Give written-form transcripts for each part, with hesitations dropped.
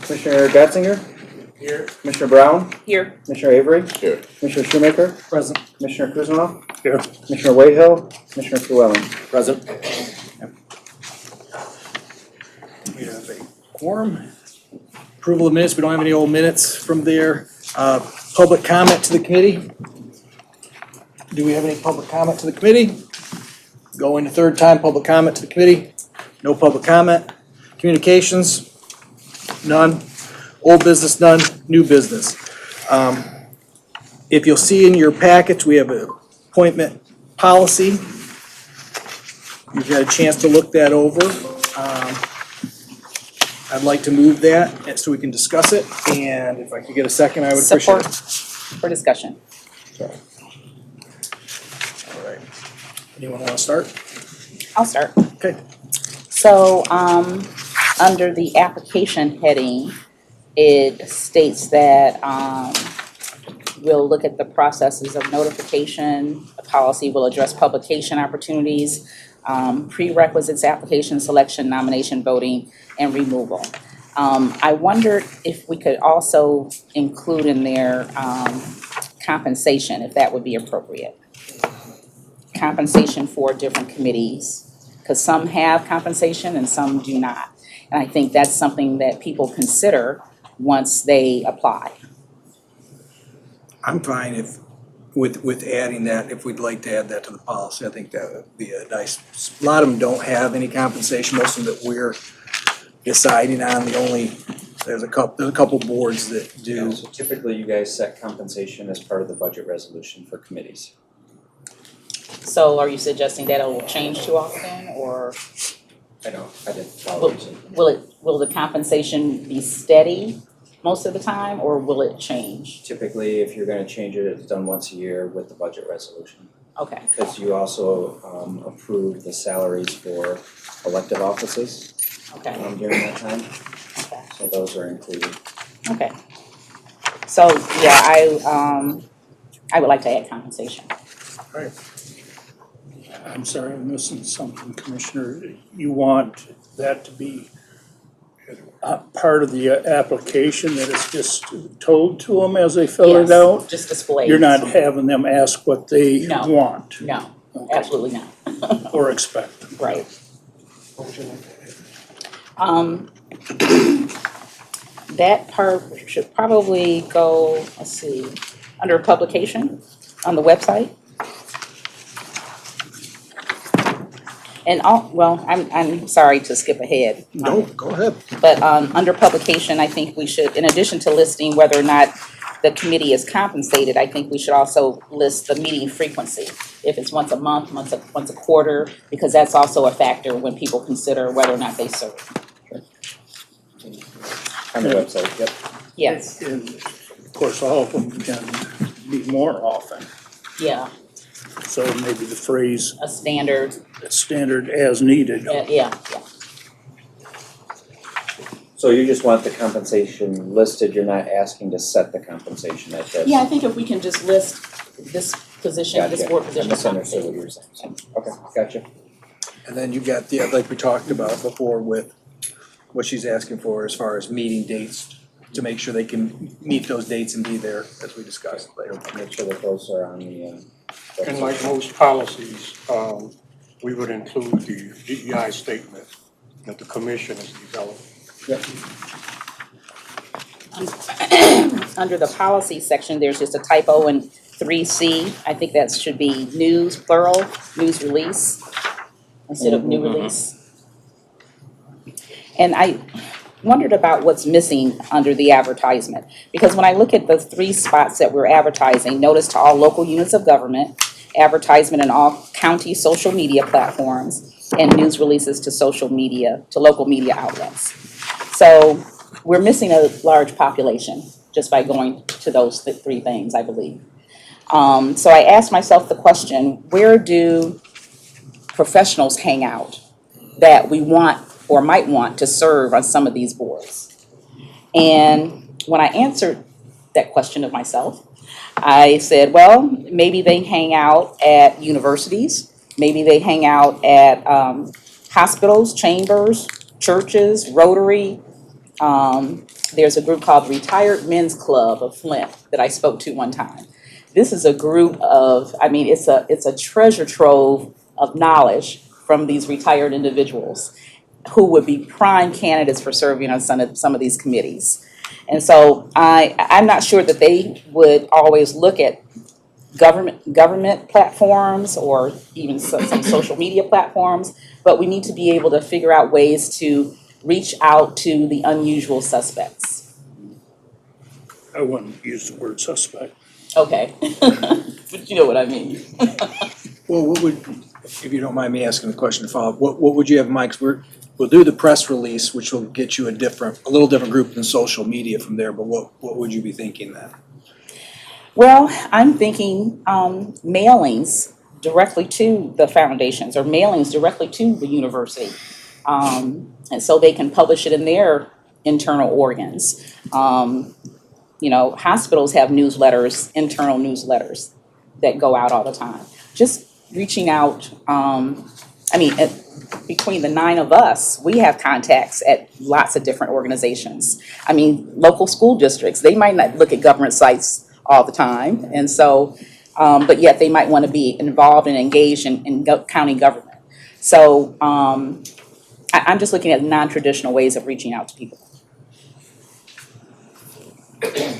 Commissioner Gatzinger? Here. Commissioner Brown? Here. Commissioner Avery? Here. Commissioner Shoemaker? Present. Commissioner Kuzma? Here. Commissioner Wayhill? Commissioner Llewellyn? Present. We have a quorum. Approval of minutes. We don't have any old minutes from there. Public comment to the committee. Do we have any public comment to the committee? Going the third time, public comment to the committee. No public comment. Communications, none. Old business, none. New business. If you'll see in your packets, we have an appointment policy. You've got a chance to look that over. I'd like to move that so we can discuss it, and if I could get a second, I would appreciate it. Support for discussion. All right. Anyone want to start? I'll start. Okay. So, under the application heading, it states that, we'll look at the processes of notification. The policy will address publication opportunities, prerequisites, application selection, nomination, voting, and removal. I wondered if we could also include in there, compensation, if that would be appropriate. Compensation for different committees, because some have compensation and some do not. And I think that's something that people consider once they apply. I'm fine with adding that, if we'd like to add that to the policy. I think that would be a nice, a lot of them don't have any compensation, most of them that we're deciding on. There's a couple boards that do. So typically you guys set compensation as part of the budget resolution for committees. So are you suggesting that it will change too often, or I didn't follow you. will the compensation be steady most of the time, or will it change? Typically, if you're gonna change it, it's done once a year with the budget resolution. Okay, Because you also approve the salaries for elected offices okay, during that time, okay, so those are included. okay. So, yeah, I would like to add compensation. All right. I'm sorry, I'm missing something, Commissioner. You want that to be part of the application, that it's just told to them as they fill it Yes, out? just displayed. You're not having them ask what they No. want No, Okay. absolutely not. or expect? Right. That part should probably go, let's see, under publication on the website. And I'm sorry to skip ahead. No, go ahead. But under publication, I think we should, in addition to listing whether or not the committee is compensated, I think we should also list the meeting frequency. If it's once a month, once a quarter, because that's also a factor when people consider whether or not they serve. On the website, yep. Yes, And of course, all of them can be more often. yeah, So maybe the phrase a standard, standard as needed. yeah. So you just want the compensation listed, you're not asking to set the compensation at this? Yeah, I think if we can just list this position, this Gotcha. board I position. misunderstood what you were saying. Okay, gotcha. And then you got the, like we talked about before with what she's asking for as far as meeting dates, to make sure they can meet those dates and be there, as we discussed later. Make sure that those are on the, And like most policies, we would include the DEI statement that the commission has developed. Yep. Under the policy section, there's just a typo in 3C. I think that should be news, plural, news release, instead of new release. And I wondered about what's missing under the advertisement. Because when I look at the 3 spots that we're advertising, notice to all local units of government, advertisement in all county social media platforms, and news releases to social media, to local media outlets. So we're missing a large population just by going to those 3 things, I believe. So I asked myself the question, where do professionals hang out that we want or might want to serve on some of these boards? And when I answered that question of myself, I said, well, maybe they hang out at universities, maybe they hang out at hospitals, chambers, churches, Rotary, There's a group called Retired Men's Club of Flint that I spoke to one time. This is a group of, I mean, it's a treasure trove of knowledge from these retired individuals who would be prime candidates for serving on some of these committees. And so I'm not sure that they would always look at government platforms or even some social media platforms, but we need to be able to figure out ways to reach out to the unusual suspects. I wouldn't use the word suspect. Okay, but you know what I mean. Well, what would, if you don't mind me asking the question to follow up, what would you have in mind? 'Cause we'll do the press release, which will get you a little different group than social media from there, but what would you be thinking then? Well, I'm thinking mailings directly to the foundations or mailings directly to the university. And so they can publish it in their internal organs. You know, hospitals have newsletters, internal newsletters that go out all the time. Just reaching out, between the 9 of us, we have contacts at lots of different organizations. I mean, local school districts, they might not look at government sites all the time. And so, but yet they might want to be involved and engaged in county government. So I'm just looking at non-traditional ways of reaching out to people.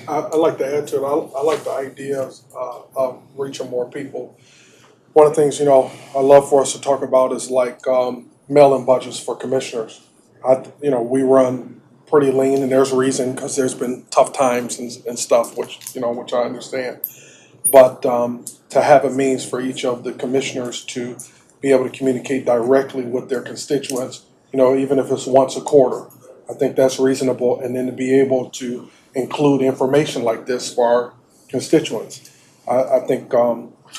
I'd like to add to it. I like the idea of reaching more people. One of the things, I love for us to talk about is like mail-in budgets for commissioners. We run pretty lean, and there's a reason, because there's been tough times and stuff, which I understand. But to have a means for each of the commissioners to be able to communicate directly with their constituents, even if it's once a quarter, I think that's reasonable. And then to be able to include information like this for our constituents, I think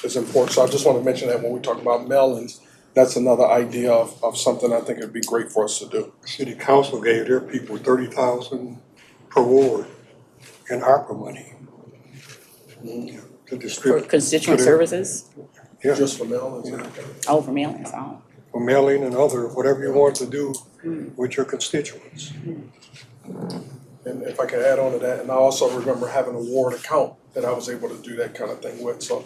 is important. So I just want to mention that when we talk about mail-ins, that's another idea of something I think it'd be great for us to do. City Council gave their people $30,000 per ward in ARPA money to For distribute. constituent services, Yeah, Just for mail-ins. oh, for mailings, oh. for mailing and other, whatever you want to do with your constituents. And if I could add on to that, and I also remember having a ward account that I was able to do that kind of thing with. So,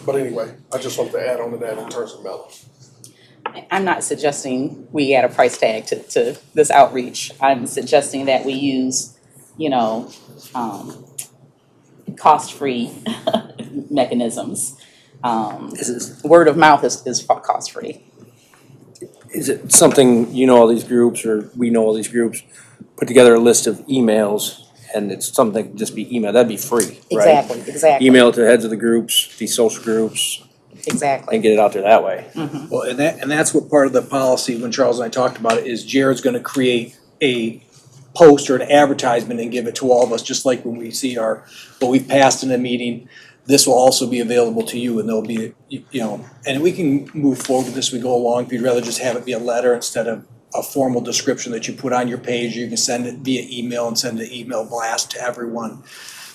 but anyway, I just wanted to add on to that in terms of mail. I'm not suggesting we add a price tag to this outreach. I'm suggesting that we use, cost-free mechanisms. Word of mouth is cost-free. Is it something, all these groups, or we know all these groups, put together a list of emails, and it's something that can just be emailed, that'd be free, right? Exactly. Email it to the heads of the groups, these social groups, Exactly. and get it out there that way. Well, and that's what part of the policy, when Charles and I talked about it, is Jared's gonna create a post or an advertisement and give it to all of us, just like when we see what we've passed in a meeting. This will also be available to you, and there'll be, and we can move forward with this as we go along. If you'd rather just have it be a letter instead of a formal description that you put on your page, you can send it via email and send an email blast to everyone.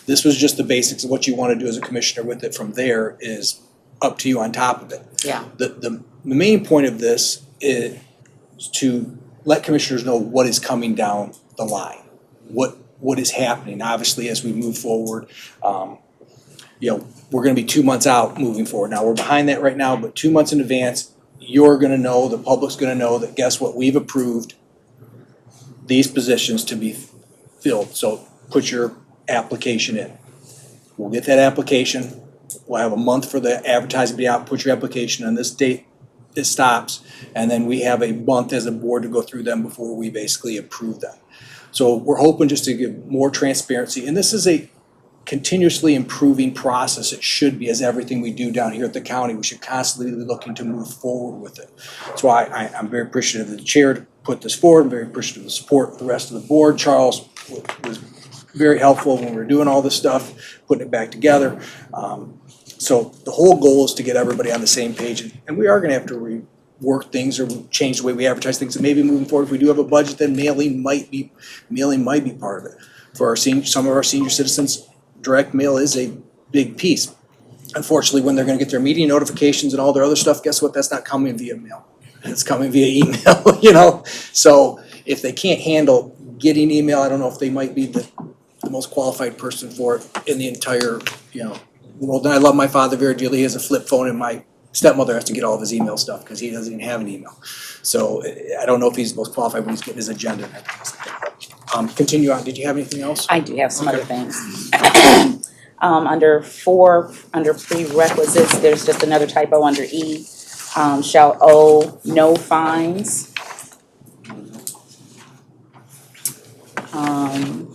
This was just the basics of what you want to do as a commissioner with it. From there is up to you on top of it. Yeah. The main point of this is to let commissioners know what is coming down the line, what is happening. Obviously, as we move forward, we're gonna be 2 months out moving forward. Now, we're behind that right now, but 2 months in advance, you're gonna know, the public's gonna know that, guess what, we've approved these positions to be filled. So put your application in. We'll get that application. We'll have a month for the advertising to be out. Put your application on this date, it stops. And then we have a month as a board to go through them before we basically approve them. So we're hoping just to give more transparency. And this is a continuously improving process. It should be, as everything we do down here at the county. We should constantly be looking to move forward with it. That's why I'm very appreciative of the chair to put this forward. I'm very appreciative of the support of the rest of the board. Charles was very helpful when we were doing all this stuff, putting it back together. So the whole goal is to get everybody on the same page, and we are gonna have to rework things or change the way we advertise things. And maybe moving forward, if we do have a budget, then mailing might be part of it. For some of our senior citizens, direct mail is a big piece. Unfortunately, when they're gonna get their meeting notifications and all their other stuff, guess what? That's not coming via mail. It's coming via email, So if they can't handle getting email. I don't know if they might be the most qualified person for it in the entire, world. And I love my father very dearly. He has a flip phone, and my stepmother has to get all of his email stuff because he doesn't even have an email. So I don't know if he's the most qualified when he's getting his agenda and everything. Continue on. Did you have anything else? I do have some other things. Under prerequisites, there's just another typo under E. Shall owe no fines.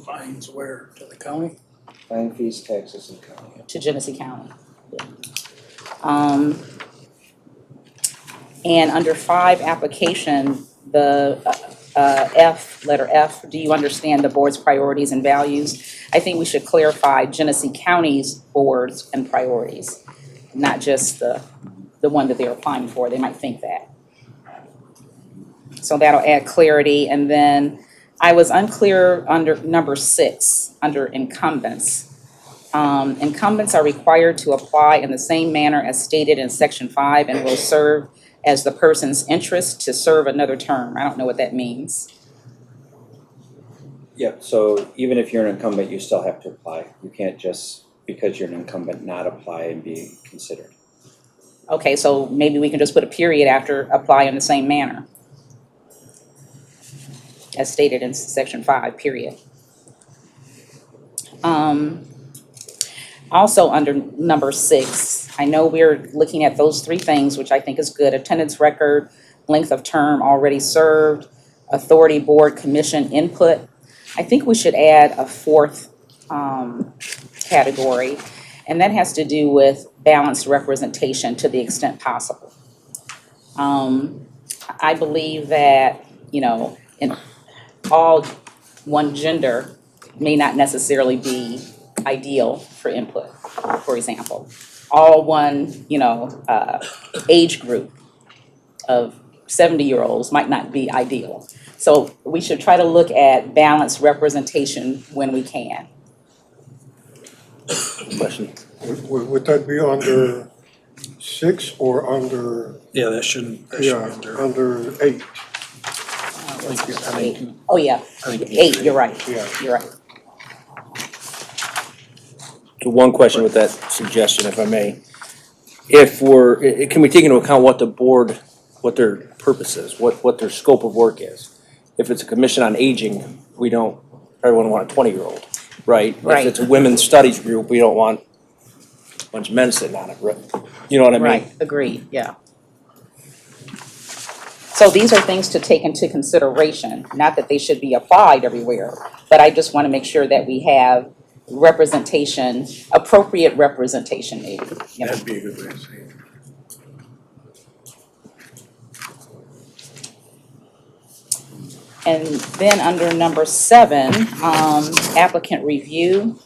Fines where, to the county? Fine, fees, taxes, and county. To Genesee County. And under 5 application, the letter F, do you understand the board's priorities and values? I think we should clarify Genesee County's boards and priorities, not just the one that they're applying for. They might think that. So that'll add clarity. And then I was unclear under number 6, under incumbents. Incumbents are required to apply in the same manner as stated in section 5 and will serve as the person's interest to serve another term. I don't know what that means. Yep, so even if you're an incumbent, you still have to apply. You can't just, because you're an incumbent, not apply and be considered. Okay, so maybe we can just put a period after apply in the same manner as stated in section 5, period. Also under number 6, I know we're looking at those 3 things, which I think is good. Attendance record, length of term already served, authority, board, commission, input. I think we should add a 4th category, and that has to do with balanced representation to the extent possible. I believe that, in all one gender may not necessarily be ideal for input, for example. All one, age group of 70-year-olds might not be ideal. So we should try to look at balanced representation when we can. Question. Would that be under 6 or under, Yeah, that shouldn't be under. under 8? Oh, yeah, I think 8, you're right, Yeah. you're right. So one question with that suggestion, if I may. Can we take into account what the board, what their purpose is, what their scope of work is? If it's a commission on aging, we don't, everyone want a 20-year-old, right? Right. If it's a women's studies group, we don't want a bunch of men sitting on it, right? You know what I mean? Right, agreed, yeah. So these are things to take into consideration, not that they should be applied everywhere, but I just want to make sure that we have representation, appropriate representation maybe. That'd be a good way to say it. And then under number 7, applicant review.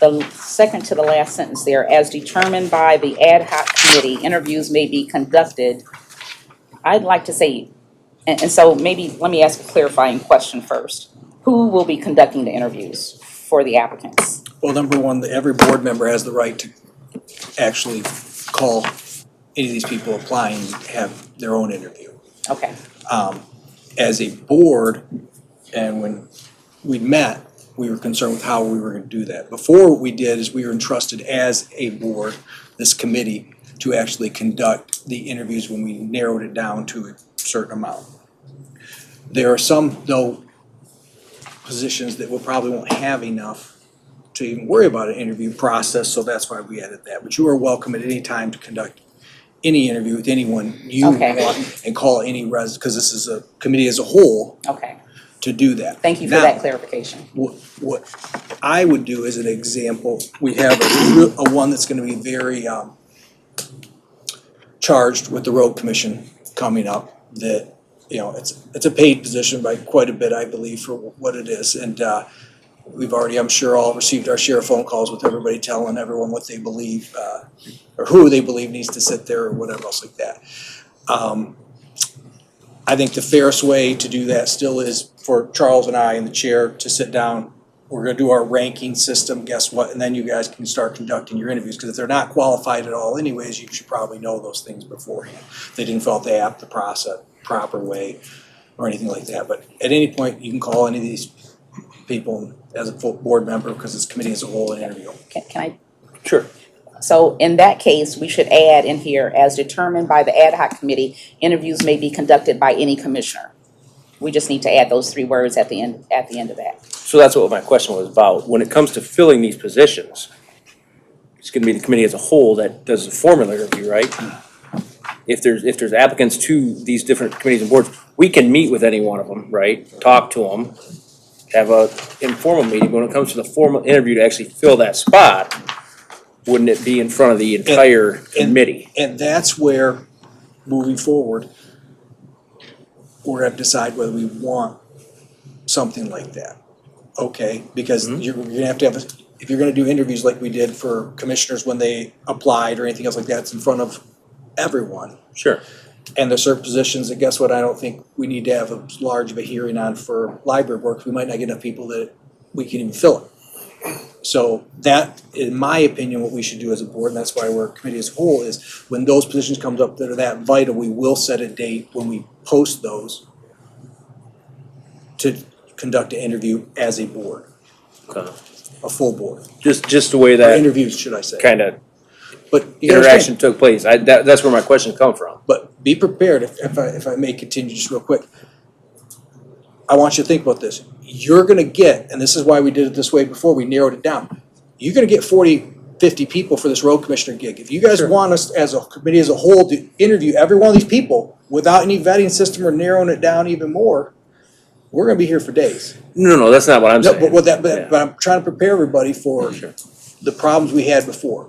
The second to the last sentence there, as determined by the ad hoc committee, interviews may be conducted. I'd like to say, and so maybe let me ask a clarifying question first. Who will be conducting the interviews for the applicants? Well, number 1, every board member has the right to actually call any of these people applying and have their own interview. Okay, As a board, and when we met, we were concerned with how we were going to do that. Before, what we did is we were entrusted as a board, this committee, to actually conduct the interviews when we narrowed it down to a certain amount. There are some, though, positions that we probably won't have enough to even worry about an interview process, so that's why we added that. But you are welcome at any time to conduct any interview with anyone you Okay. want and call any because this is a committee as a whole okay. to do that. Thank you for Now, that clarification. what I would do as an example, we have a one that's gonna be very charged with the road commission coming up, that, it's a paid position by quite a bit, I believe, for what it is. And we've already, I'm sure, all received our share of phone calls with everybody telling everyone what they believe, or who they believe needs to sit there or whatever else like that. I think the fairest way to do that still is for Charles and I and the chair to sit down. We're gonna do our ranking system, guess what, and then you guys can start conducting your interviews, because if they're not qualified at all anyways, you should probably know those things beforehand. They didn't fill out the app the proper way. or anything like that, but at any point, you can call any of these people as a full board member, because it's committee as a whole, and interview them. Can I? Sure. So in that case, we should add in here, as determined by the ad hoc committee, interviews may be conducted by any commissioner. We just need to add those 3 words at the end of that. So that's what my question was about. When it comes to filling these positions, it's gonna be the committee as a whole that does the formal interview, right? If there's applicants to these different committees and boards, we can meet with any one of them, right? Talk to them, have a informal meeting. When it comes to the formal interview to actually fill that spot, wouldn't it be in front of the entire committee? And that's where, moving forward, we're gonna decide whether we want something like that. Okay, because you're gonna have, if you're gonna do interviews like we did for commissioners when they applied or anything else like that, it's in front of everyone. Sure. And there's certain positions that, guess what, I don't think we need to have as large of a hearing on for library work. We might not get enough people that we can even fill it. So that, in my opinion, what we should do as a board, and that's why we're a committee as a whole, is when those positions come up that are that vital, we will set a date when we post those to conduct an interview as a board, Okay. a full board, Just the way or that interviews, should I say. kind of But you understand, interaction took place. That's where my question come from. but be prepared, if I may continue just real quick. I want you to think about this. You're gonna get, and this is why we did it this way before, we narrowed it down. You're gonna get 40, 50 people for this road commissioner gig. If you guys want us as a committee as a whole to interview every one of these people without any vetting system or narrowing it down even more, we're gonna be here for days. No, that's not what I'm No, saying. but with that, Yeah. but I'm trying to prepare everybody for Sure. the problems we had before.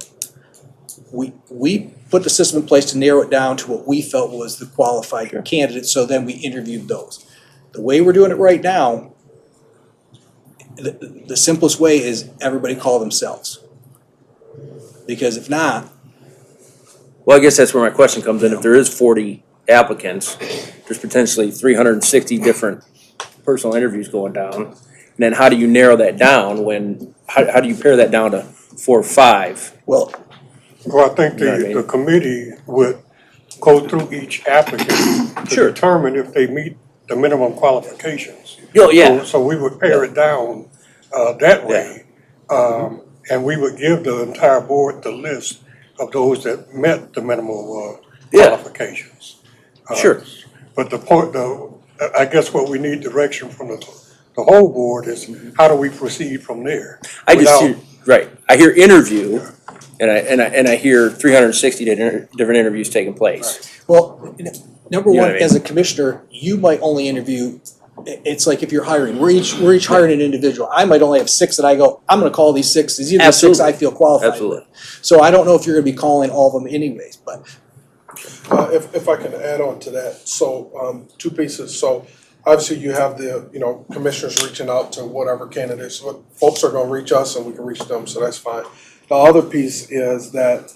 We put the system in place to narrow it down to what we felt was the qualified candidates, so then we interviewed those. The way we're doing it right now, the simplest way is everybody call themselves. Because if not, Well, I guess that's where my question comes in. If there is 40 applicants, there's potentially 360 different personal interviews going down. And then how do you narrow that down how do you pare that down to 4 or 5? well, Well, I think You know what I mean? the committee would go through each applicant to Sure. determine if they meet the minimum qualifications. Oh, yeah. So we would pare it down, that way. And we would give the entire board the list of those that met the minimum, Yeah. qualifications. Sure. But I guess what we need direction from the whole board is how do we proceed from there? I just without- hear, right, I hear interview and I hear 360 different interviews taking place. well, number You know one, what I mean? as a commissioner, you might only interview, it's like if you're hiring, we're each hiring an individual. I might only have 6 that I go, I'm gonna call these 6, these are the 6 I Absolutely. feel qualified with. Absolutely. So I don't know if you're gonna be calling all of them anyways, but If I can add on to that, so, 2 pieces, so obviously you have the, commissioners reaching out to whatever candidates, but folks are gonna reach us and we can reach them, so that's fine. The other piece is that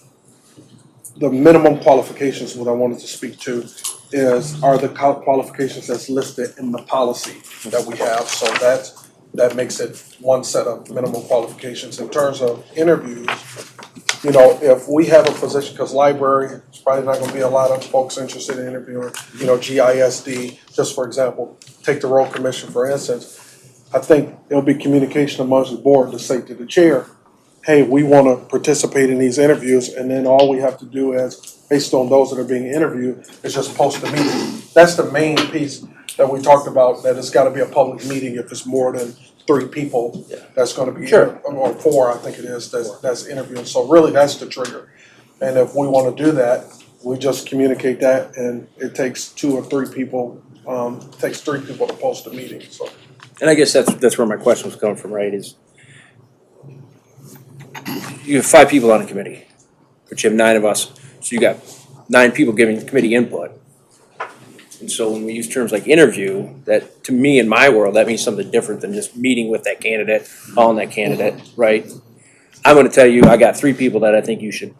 the minimum qualifications, what I wanted to speak to, are the qualifications that's listed in the policy that we have, so that makes it one set of minimum qualifications. In terms of interviews, if we have a position, because library, it's probably not gonna be a lot of folks interested in interviewing, GISD, just for example, take the road commission for instance. I think it'll be communication amongst the board to say to the chair, hey, we wanna participate in these interviews, and then all we have to do is, based on those that are being interviewed, is just post a meeting. That's the main piece that we talked about, that it's gotta be a public meeting if it's more than 3 people that's gonna be, Sure. or 4, I think it is, that's interviewing. So really, that's the trigger. And if we wanna do that, we just communicate that, and it takes 2 or 3 people, takes 3 people to post a meeting, so. And I guess that's where my question was coming from, right, is you have 5 people on a committee, but you have 9 of us, so you got 9 people giving committee input. And so when we use terms like interview, that, to me, in my world, that means something different than just meeting with that candidate, calling that candidate, right? I'm gonna tell you, I got 3 people that I think you should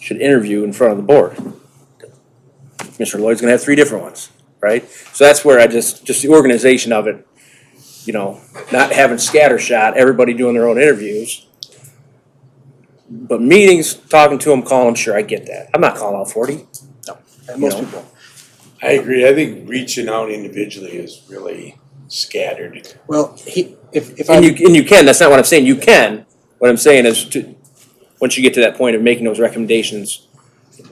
interview in front of the board. Mr. Lloyd's gonna have 3 different ones, right? So that's where just the organization of it, not having scattershot, everybody doing their own interviews. But meetings, talking to them, calling them, sure, I get that. I'm not calling all 40. and most You know. people. I agree. I think reaching out individually is really scattered. Well, if And I, you can, that's not what I'm saying, you can. What I'm saying is once you get to that point of making those recommendations,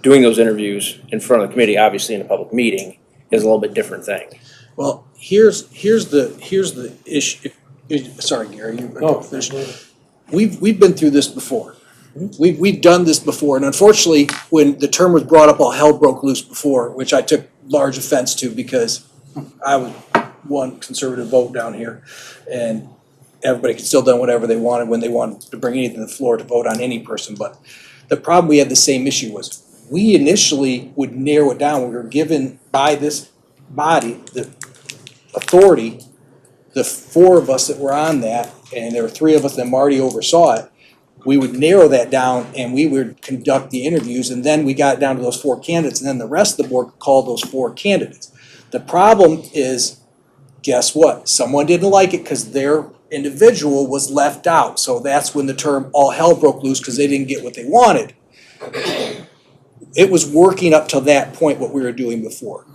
doing those interviews in front of the committee, obviously in a public meeting, is a little bit different thing. well, here's the issue. Sorry, Gary, you No. finished. We've been through this before. We've done this before, and unfortunately, when the term was brought up, all hell broke loose before, which I took large offense to because I was one conservative vote down here, and everybody could still do whatever they wanted when they wanted to bring anything to the floor to vote on any person. But the problem we had the same issue was we initially would narrow it down. We were given by this body the authority, the four of us that were on that, and there were three of us that Marty oversaw it. We would narrow that down and we would conduct the interviews, and then we got down to those four candidates, and then the rest of the board called those four candidates. The problem is, guess what? Someone didn't like it because their individual was left out. So that's when the term all hell broke loose because they didn't get what they wanted. It was working up to that point what we were doing before,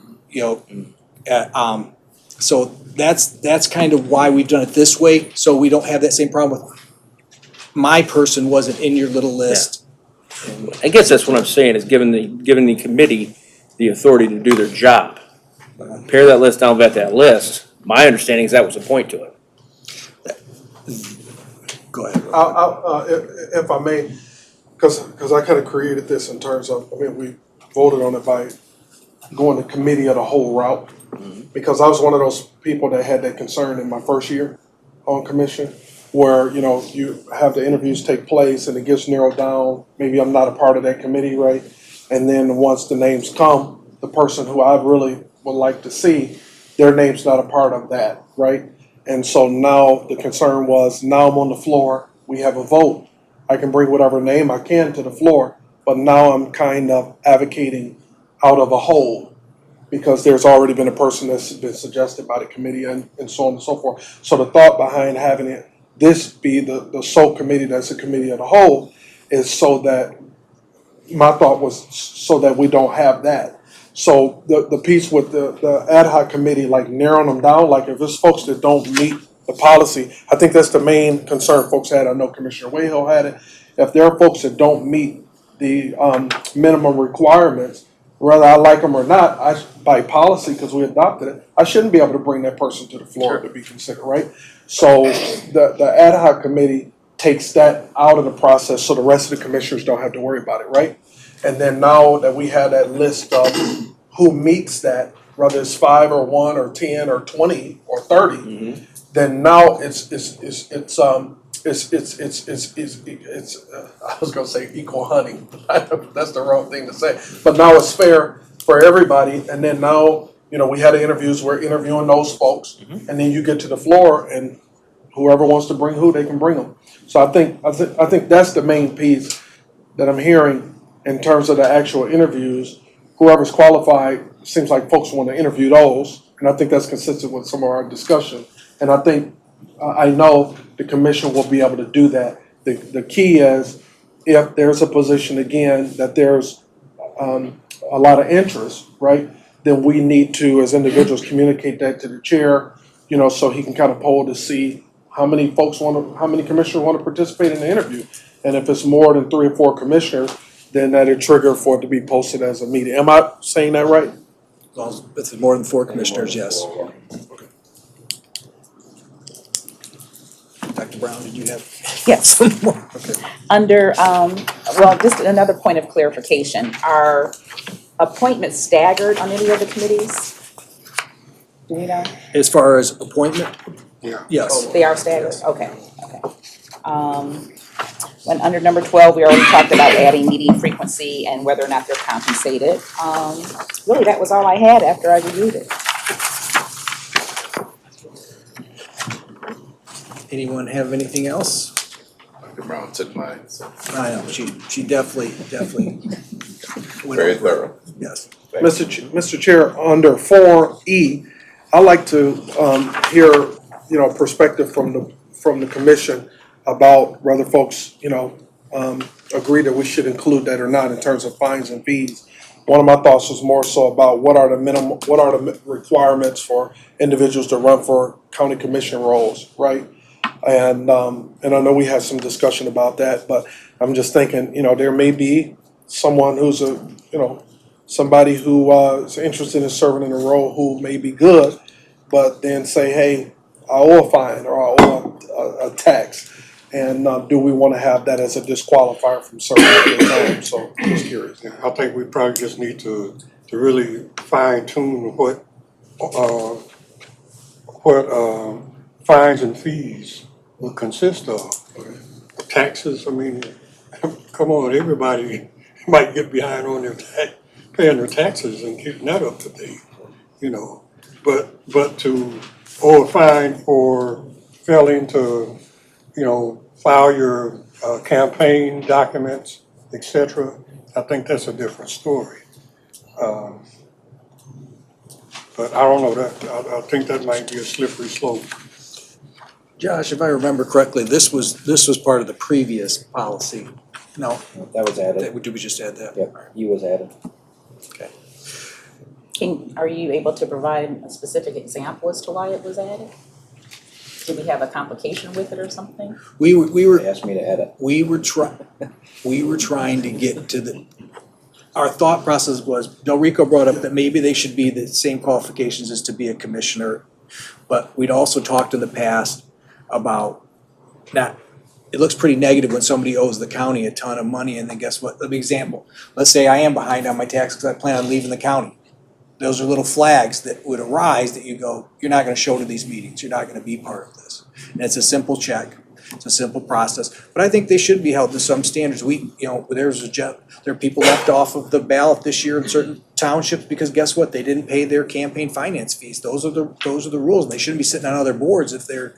so that's kind of why we've done it this way, so we don't have that same problem with my person wasn't in your little list. I guess that's what I'm saying, is giving the committee the authority to do their job. Pare that list down, vet that list. My understanding is that was the point to it. Go ahead. If I may, because I kind of created this in terms of, we voted on it by going the committee of the whole route. Because I was one of those people that had that concern in my first year on commission, where, you have the interviews take place and it gets narrowed down. Maybe I'm not a part of that committee, right? And then once the names come, the person who I really would like to see, their name's not a part of that, right? And so now the concern was, now I'm on the floor, we have a vote. I can bring whatever name I can to the floor, but now I'm kind of advocating out of a whole, because there's already been a person that's been suggested by the committee and so on and so forth. So the thought behind having this be the sole committee that's a committee of the whole is so that, my thought was so that we don't have that. So the piece with the ad hoc committee, like narrowing them down, like if it's folks that don't meet the policy, I think that's the main concern folks had. I know Commissioner Wayhill had it. If there are folks that don't meet the minimum requirements, whether I like them or not, by policy, because we adopted it, I shouldn't be able to bring that person to the floor to be considered, right? So the ad hoc committee takes that out of the process so the rest of the commissioners don't have to worry about it, right? And then now that we have that list of who meets that, whether it's 5 or 1 or 10 or 20 or 30, then now it's I was gonna say equal hunting. That's the wrong thing to say. But now it's fair for everybody. And then now, we had the interviews. We're interviewing those folks, and then you get to the floor, and whoever wants to bring who, they can bring them. So I think that's the main piece that I'm hearing in terms of the actual interviews. Whoever's qualified, seems like folks want to interview those, and I think that's consistent with some of our discussion. And I think I know the commission will be able to do that. The key is, if there's a position again that there's a lot of interest, right, then we need to, as individuals, communicate that to the chair, so he can kind of poll to see how many commissioners want to participate in the interview. And if it's more than 3 or 4 commissioners, then that'll trigger for it to be posted as a meeting. Am I saying that right? Well, if it's more than 4 commissioners, yes. Okay. Dr. Brown, did you have Yes. some more? Okay. Under, just another point of clarification, are appointments staggered on any of the committees? Do we know? As far as appointment? Yeah. Yes. They are staggered, okay. When under number 12, we already talked about adding meeting frequency and whether or not they're compensated. Really, that was all I had after I reviewed it. Anyone have anything else? Dr. Brown took mine, so I know, she definitely went very over it. thorough. Yes. Mr. Chair, under 4E, I like to hear, perspective from the commission about whether folks, agree that we should include that or not in terms of fines and fees. one of my thoughts was more so about what are the requirements for individuals to run for county commission roles, right? And I know we had some discussion about that, but I'm just thinking, there may be someone who's somebody who is interested in serving in a role who may be good, but then say, hey, I owe a fine or I owe a tax. And do we want to have that as a disqualifier from serving at the time? So I'm just curious. Yeah, I think we probably just need to really fine tune what fines and fees will consist of. Taxes, I mean, come on, everybody might get behind on their paying their taxes and keeping that up to date, But to owe a fine for failing to, file your campaign documents, etc., I think that's a different story. But I don't know, I think that might be a slippery slope. Josh, if I remember correctly, this was part of the previous policy. No, That was added. did we just add that? Yep, U was added. Okay. Are you able to provide a specific example as to why it was added? Did we have a complication with it or something? We They were asked me to add it. we were trying to get to our thought process was, Del Rico brought up that maybe they should be the same qualifications as to be a commissioner. But we'd also talked in the past about it looks pretty negative when somebody owes the county a ton of money, and then guess what? Let me example. Let's say I am behind on my taxes because I plan on leaving the county. Those are little flags that would arise that you go, you're not gonna show to these meetings, you're not gonna be part of this. And it's a simple check, it's a simple process, but I think they should be held to some standards. There are people left off of the ballot this year in certain townships because guess what? They didn't pay their campaign finance fees. Those are the rules, and they shouldn't be sitting on other boards if they're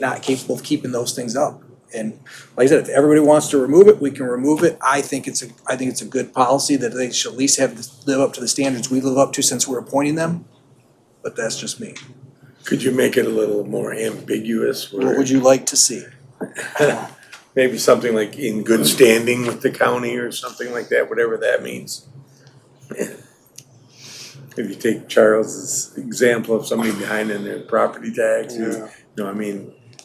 not capable of keeping those things up. And like I said, if everybody wants to remove it, we can remove it. I think it's a good policy that they should at least live up to the standards we live up to since we're appointing them. But that's just me. Could you make it a little more ambiguous? What would you like to see? Maybe something like in good standing with the county or something like that, whatever that means. If you take Charles's example of somebody behind in their property taxes,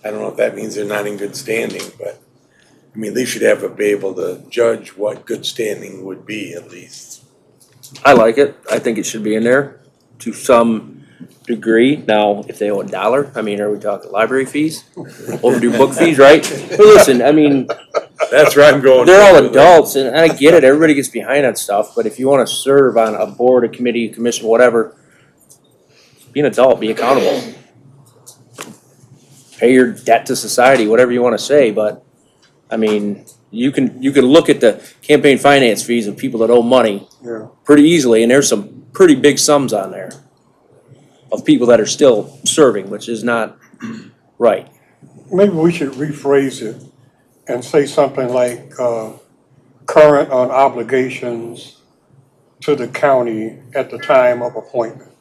I don't know if that means they're not in good standing, but they should be able to judge what good standing would be at least. I like it. I think it should be in there to some degree. Now, if they owe $1, are we talking library fees? Overdue book fees, right? But listen, That's where I'm going. they're all adults, and I get it. Everybody gets behind on stuff, but if you want to serve on a board, a committee, a commission, whatever, be an adult, be accountable. Pay your debt to society, whatever you want to say, but you can look at the campaign finance fees of people that owe money pretty easily, and there's some pretty big sums on there of people that are still serving, which is not right. Maybe we should rephrase it and say something like, current on obligations to the county at the time of appointment.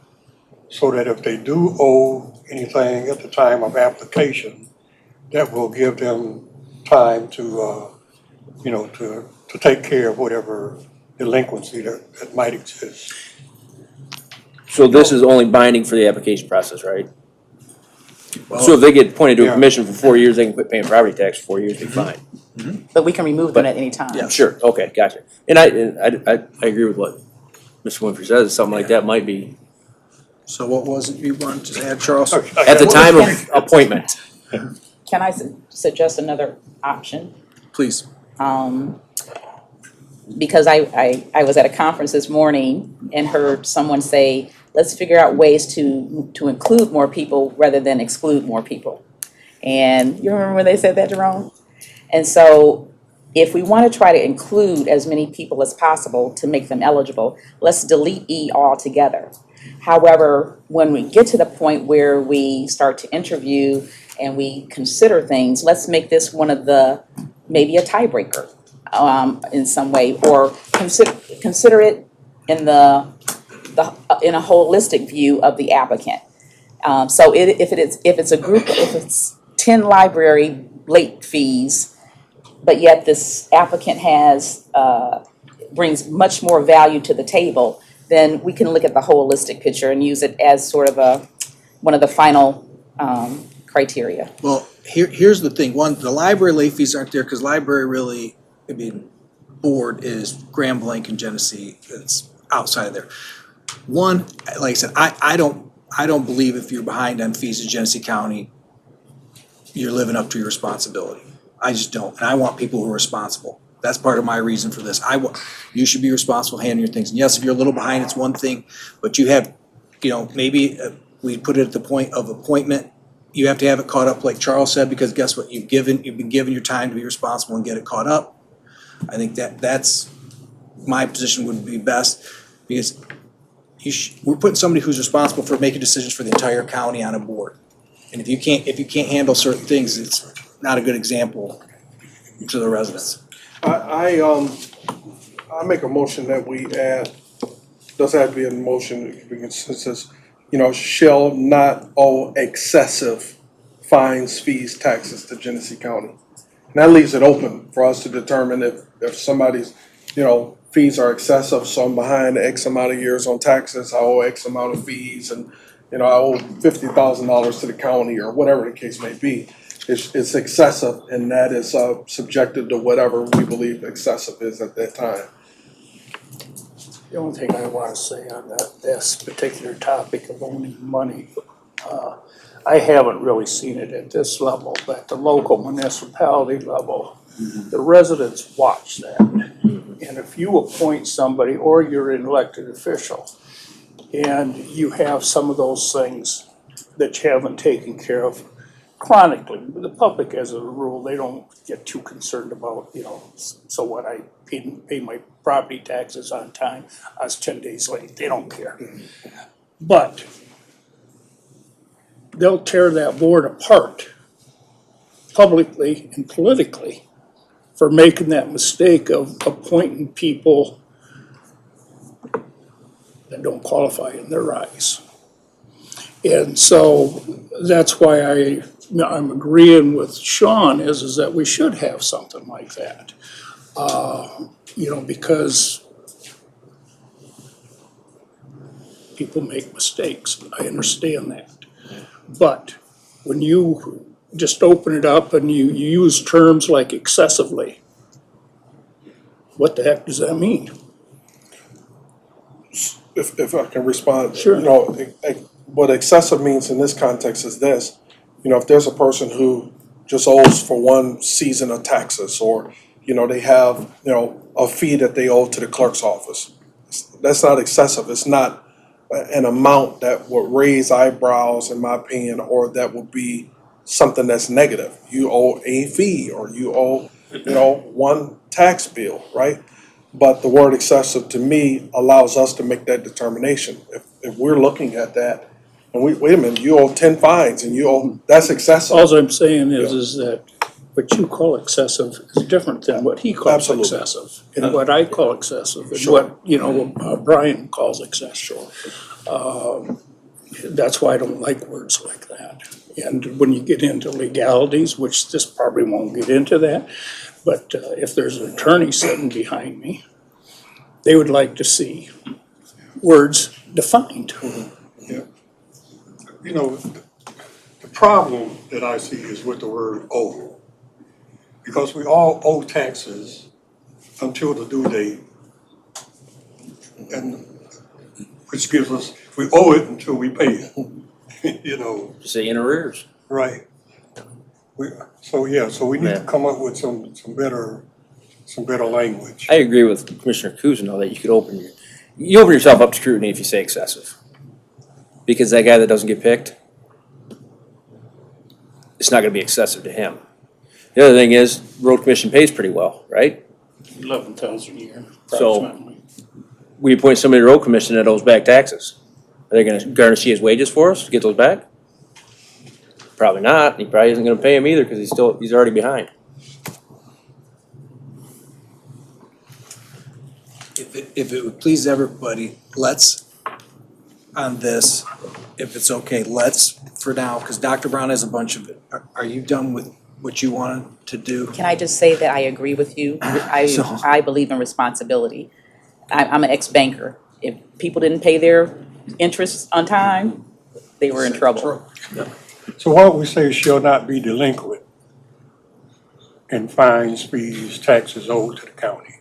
So that if they do owe anything at the time of application, that will give them time to take care of whatever delinquency that might exist. So this is only binding for the application process, right? So if they get appointed to a commission for 4 years, they can quit paying property tax for 4 years, be fine. But we can remove them at any time. Yeah. Sure, okay, gotcha. And I agree with what Mr. Winfrey says, something like that might be So what was it you wanted to add, Charles? at the time of appointment. Can I suggest another option? Please. Because I was at a conference this morning and heard someone say, let's figure out ways to include more people rather than exclude more people. And you remember when they said that, Jerome? And so if we want to try to include as many people as possible to make them eligible, let's delete E altogether. However, when we get to the point where we start to interview and we consider things, let's make this one of maybe a tiebreaker in some way, or consider it in a holistic view of the applicant. So if it's 10 library late fees, but yet this applicant has brings much more value to the table, then we can look at the holistic picture and use it as sort of one of the final criteria. Well, here's the thing. One, the library late fees aren't there because library really, I mean, board is Grand Blanc and Genesee. It's outside of there. One, like I said, I don't believe if you're behind on fees in Genesee County, you're living up to your responsibility. I just don't. And I want people who are responsible. That's part of my reason for this. You should be responsible handling your things. And yes, if you're a little behind, it's one thing, but you have, maybe we put it at the point of appointment. You have to have it caught up, like Charles said, because guess what? You've been given your time to be responsible and get it caught up. I think that's my position would be best, because we're putting somebody who's responsible for making decisions for the entire county on a board. And if you can't handle certain things, it's not a good example to the residents. I make a motion that we add, doesn't have to be a motion, it says, shall not owe excessive fines, fees, taxes to Genesee County. And that leaves it open for us to determine if somebody's, fees are excessive, so I'm behind X amount of years on taxes, I owe X amount of fees, and, I owe $50,000 to the county, or whatever the case may be. It's excessive, and that is subjected to whatever we believe excessive is at that time. The only thing I want to say on this particular topic of owning money, I haven't really seen it at this level, but at the local municipality level, the residents watch that. And if you appoint somebody or you're an elected official and you have some of those things that you haven't taken care of chronically, the public as a rule, they don't get too concerned about, so what, I pay my property taxes on time, I was 10 days late, they don't care. But they'll tear that board apart publicly and politically for making that mistake of appointing people that don't qualify in their eyes. And so that's why I'm agreeing with Sean is that we should have something like that. Because people make mistakes. I understand that. But when you just open it up and you use terms like excessively, what the heck does that mean? If I can respond. Sure. What excessive means in this context is this, if there's a person who just owes for one season of taxes, or, they have, a fee that they owe to the clerk's office. That's not excessive. It's not an amount that would raise eyebrows, in my opinion, or that would be something that's negative. You owe a fee, or you owe, one tax bill, right? But the word excessive to me allows us to make that determination. If we're looking at that, and wait a minute, you owe 10 fines and that's excessive. All I'm saying is that what you call excessive is different than what he calls Absolutely. excessive, and what I call excessive, and Sure. what Brian calls excessive. That's why I don't like words like that. And when you get into legalities, which this probably won't get into that, but if there's an attorney sitting behind me, they would like to see words defined. Yeah. The problem that I see is with the word owe. Because we all owe taxes until the due date. And which gives us, we owe it until we pay it. Say in arrears. Right. So we need to come up with some better language. I agree with Commissioner Kuzno that you could open yourself up to scrutiny if you say excessive. Because that guy that doesn't get picked, it's not gonna be excessive to him. The other thing is, road commission pays pretty well, right? 11,000 a year, So- approximately. We appoint somebody to road commission that owes back taxes. Are they gonna guarantee his wages for us to get those back? Probably not. He probably isn't gonna pay him either because he's already behind. If it would please everybody, on this, if it's okay, for now, because Dr. Brown has a bunch of it. Are you done with what you wanted to do? Can I just say that I agree with you? So- I believe in responsibility. I'm an ex-banker. If people didn't pay their interest on time, they were in trouble. So why don't we say shall not be delinquent in fines, fees, taxes owed to the county?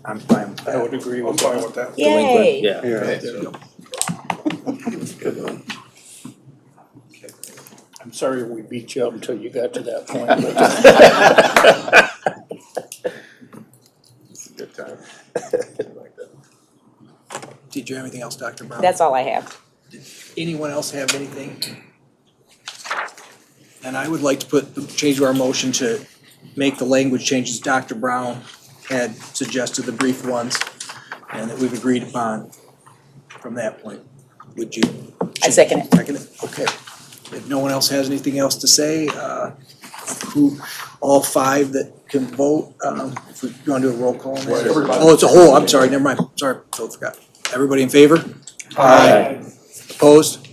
I'm fine with I that. would agree I'm with fine that. with that. Yay. Yeah. Yeah. Okay, so good one. I'm sorry we beat you up until you got to that point. It's a good time. Did you have anything else, Dr. Brown? That's all I have. Anyone else have anything? And I would like to change our motion to make the language changes Dr. Brown had suggested, the brief ones, and that we've agreed upon from that point. Would you? I second it. Second it, okay. If no one else has anything else to say, all five that can vote, if we want to do a roll call on that? Oh, it's a whole, I'm sorry, never mind, sorry, totally forgot. Everybody in favor? Aye. Opposed?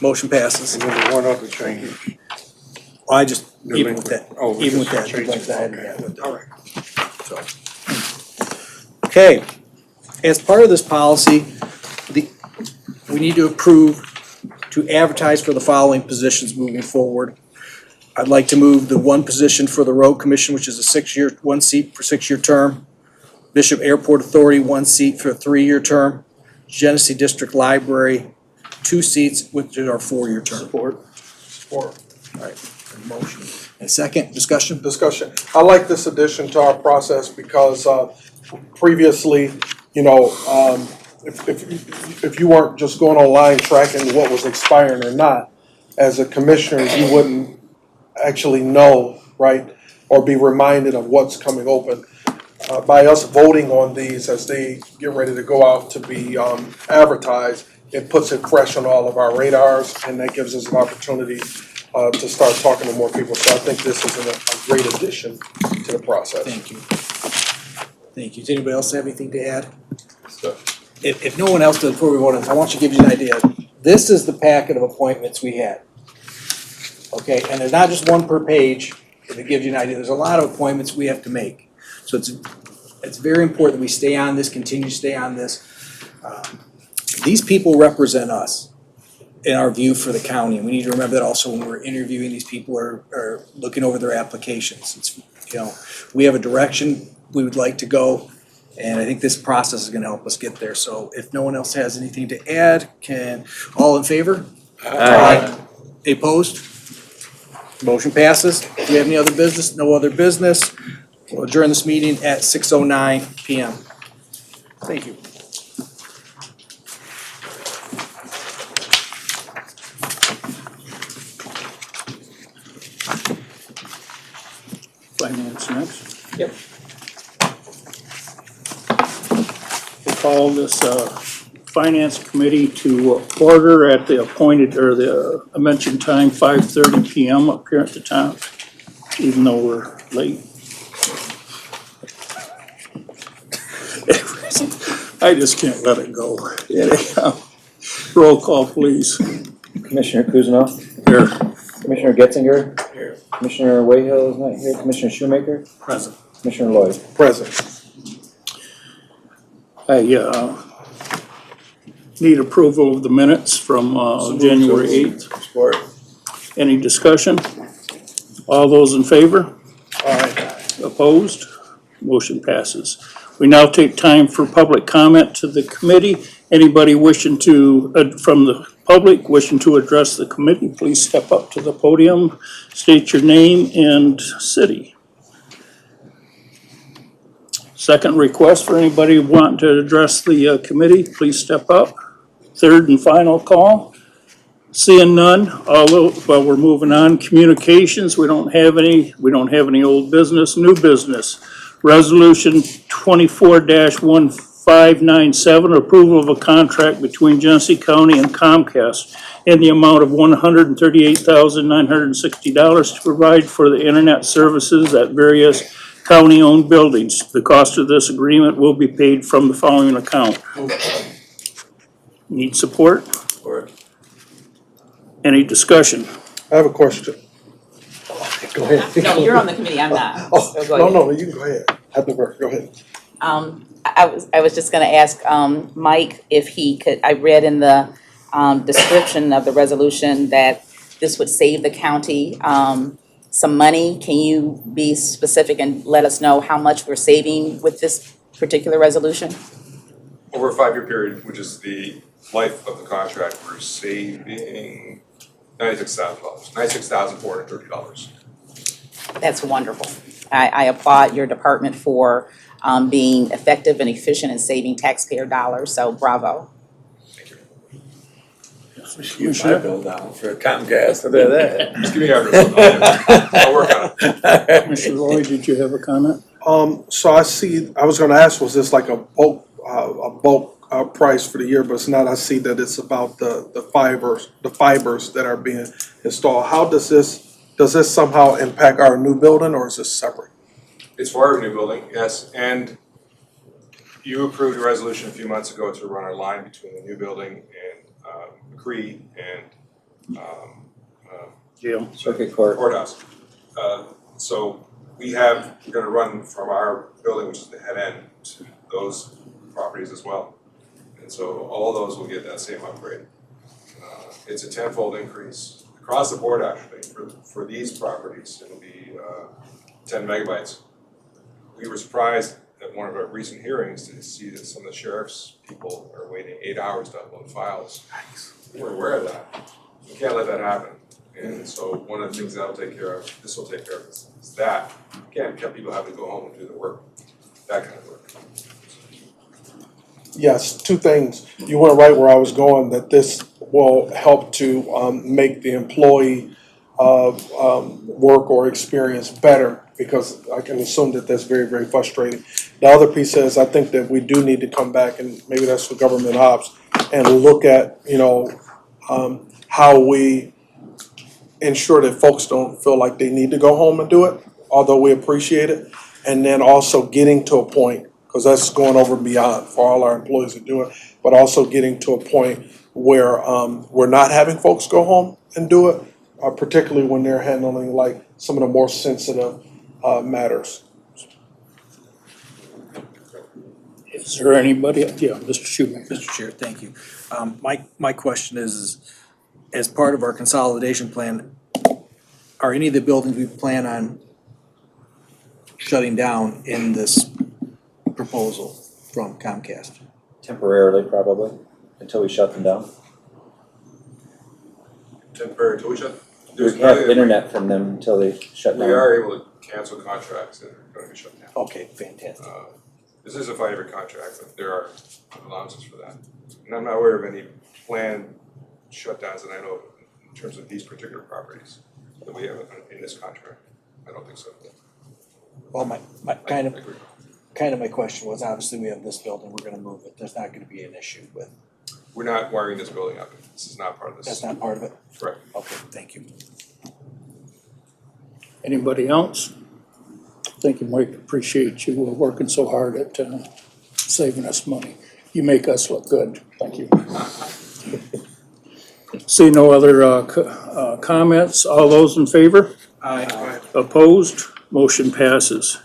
Motion passes. And then there's one other change. Well, I just, even with that, Oh, we even with just that, changed like it. that, Okay. yeah, with that. All right. So. Okay, as part of this policy, we need to approve to advertise for the following positions moving forward. I'd like to move the one position for the road commission, which is a 6-year, 1 seat for 6-year term. Bishop Airport Authority, 1 seat for a 3-year term. Genesee District Library, 2 seats, which are 4-year term. Support. Or All right, motion. And second, discussion? discussion. I like this addition to our process because previously, if you weren't just going online tracking what was expiring or not, as a commissioner, you wouldn't actually know, right, or be reminded of what's coming open. By us voting on these as they get ready to go out to be advertised, it puts it fresh on all of our radars, and that gives us an opportunity to start talking to more people. So I think this is a great addition to the process. Thank you. Thank you. Does anybody else have anything to add? If no one else does, before we vote on, I want you to give you an idea. This is the packet of appointments we had. Okay, and there's not just one per page, if it gives you an idea. There's a lot of appointments we have to make. So it's very important that we stay on this, continue to stay on this. These people represent us in our view for the county, and we need to remember that also when we're interviewing these people or looking over their applications. It's, we have a direction we would like to go, and I think this process is gonna help us get there. So if no one else has anything to add, all in favor? Aye. Opposed? Motion passes. Do we have any other business? No other business. We'll adjourn this meeting at 6:09 PM. Thank you. Finance next. Yep. We'll call this finance committee to order at the appointed or the mentioned time, 5:30 PM up here at the top, even though we're late. I just can't let it go. Anyhow, roll call, please. Commissioner Kuzma, Here. Commissioner Getzinger, Commissioner Wayhill is not here, Commissioner Shoemaker, Present. Commissioner Lloyd. Present. I need approval of the minutes from January 8th. Support. Any discussion? All those in favor? Aye. Opposed? Motion passes. We now take time for public comment to the committee. Anybody wishing to, from the public wishing to address the committee, please step up to the podium, state your name and city. Second request for anybody wanting to address the committee, please step up. Third and final call. Seeing none, although, while we're moving on, communications, we don't have any old business, new business. Resolution 24-1597, approval of a contract between Genesee County and Comcast in the amount of $138,960 to provide for the internet services at various county-owned buildings. The cost of this agreement will be paid from the following account. Need support? Support. Any discussion? I have a question. Go ahead. No, you're on the committee, I'm not. Oh, So go no, ahead. no, you can go ahead. Have the word, go ahead. I was just gonna ask, Mike if he could, I read in the, description of the resolution that this would save the county, some money. Can you be specific and let us know how much we're saving with this particular resolution? Over a 5-year period, which is the life of the contract, we're saving $96,000, $96,430. That's wonderful. I applaud your department for, being effective and efficient in saving taxpayer dollars, so bravo. Use my bill down for Comcast, I'll do that. Just give me your address, I'll work on it. Mr. Roy, did you have a comment? So I was gonna ask, was this like a bulk price for the year, but it's not. I see that it's about the fibers that are being installed. How does this somehow impact our new building, or is this separate? It's for our new building, yes, and you approved a resolution a few months ago to run a line between the new building and McCree and Jim? Circuit court. courthouse. So we're gonna run from our building, which is the head end, to those properties as well. And so all those will get that same upgrade. It's a 10-fold increase across the board, actually. For these properties, it'll be 10 megabytes. We were surprised at one of our recent hearings to see that some of the sheriff's people are waiting 8 hours to upload files. We're aware of that. We can't let that happen. And so one of the things this will take care of is that. Again, people have to go home and do the work, that kind of work. Yes, two things. You went right where I was going, that this will help to make the employee work or experience better, because I can assume that that's very, very frustrating. The other piece is, I think that we do need to come back, and maybe that's for government ops, and look at, how we ensure that folks don't feel like they need to go home and do it, although we appreciate it. And then also getting to a point, because that's going over and beyond for all our employees to do it, but also getting to a point where we're not having folks go home and do it, particularly when they're handling like some of the more sensitive matters. Is there anybody? Yeah, Mr. Shoemaker. Mr. Chair, thank you. My question is, as part of our consolidation plan, are any of the buildings we plan on shutting down in this proposal from Comcast? Temporarily, probably, until we shut them down. Temporary until we shut. We have internet from them until they shut down. We are able to cancel contracts that are going to be shut down. Okay, fantastic. This is a 5-year contract, but there are allowances for that. And I'm not aware of any planned shutdowns that I know of in terms of these particular properties that we have in this contract. I don't think so. Well, my I kind of agree. my question was, obviously we have this building, we're gonna move it, there's not gonna be an issue with, We're not wiring this building up. This is not part of this. that's not part of it? Correct. Okay, thank you. Anybody else? Thank you, Mike. Appreciate you working so hard at saving us money. You make us look good. Thank you. See no other comments. All those in favor? Aye. Opposed? Motion passes.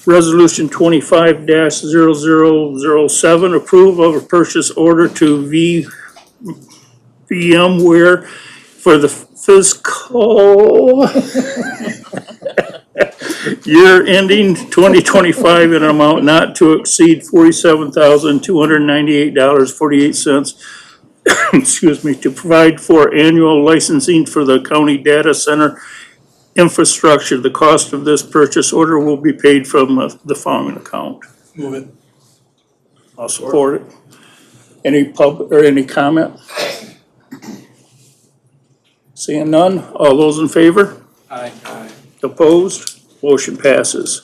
Resolution 25-0007, approval of a purchase order to VMware for the fiscal year ending 2025 in an amount not to exceed $47,298.48. Excuse me, to provide for annual licensing for the county data center infrastructure. The cost of this purchase order will be paid from the following account. Move it. I'll support it. Any any comment? Seeing none, all those in favor? Aye. Opposed? Motion passes.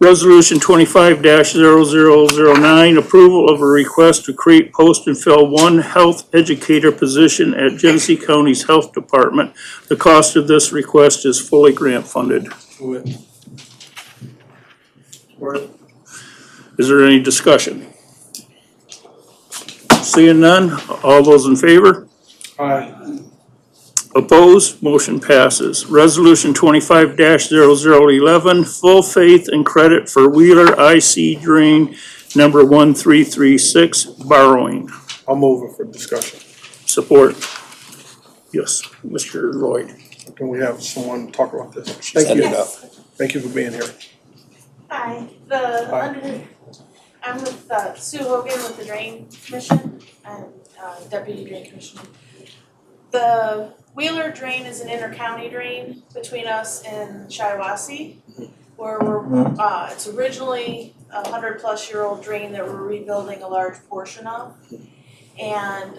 Resolution 25-0009, approval of a request to create, post, and fill one health educator position at Genesee County's Health Department. The cost of this request is fully grant funded. Move it. Is there any discussion? Seeing none, all those in favor? Aye. Opposed? Motion passes. Resolution 25-0011, full faith and credit for Wheeler IC drain number 1336, borrowing. I'll move it for discussion. Support. Yes, Mr. Lloyd. Can we have someone talk about this? She's Thank you. headed up. Thank you for being here. Hi, Hi. I'm with Sue Hogan with the Drain Commission and Deputy Drain Commissioner. The Wheeler drain is an inter-county drain between us and Shiawassee, where it's originally a 100-plus-year-old drain that we're rebuilding a large portion of. And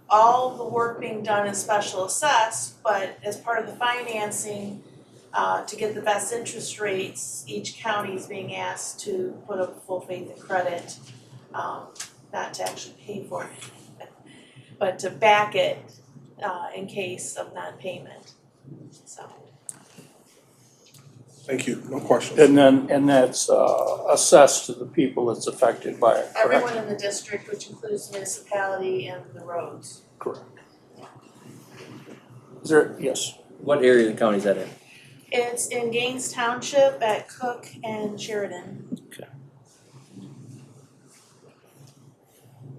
all the work being done is special assessed, but as part of the financing, to get the best interest rates, each county is being asked to put up full faith and credit, not to actually pay for it, but to back it in case of non-payment, so. Thank you. No questions. And that's assessed to the people that's affected by it, correct? Everyone in the district, which includes the municipality and the roads. Correct. Is there, yes. What area of the county is that in? It's in Gaines Township at Cook and Sheridan.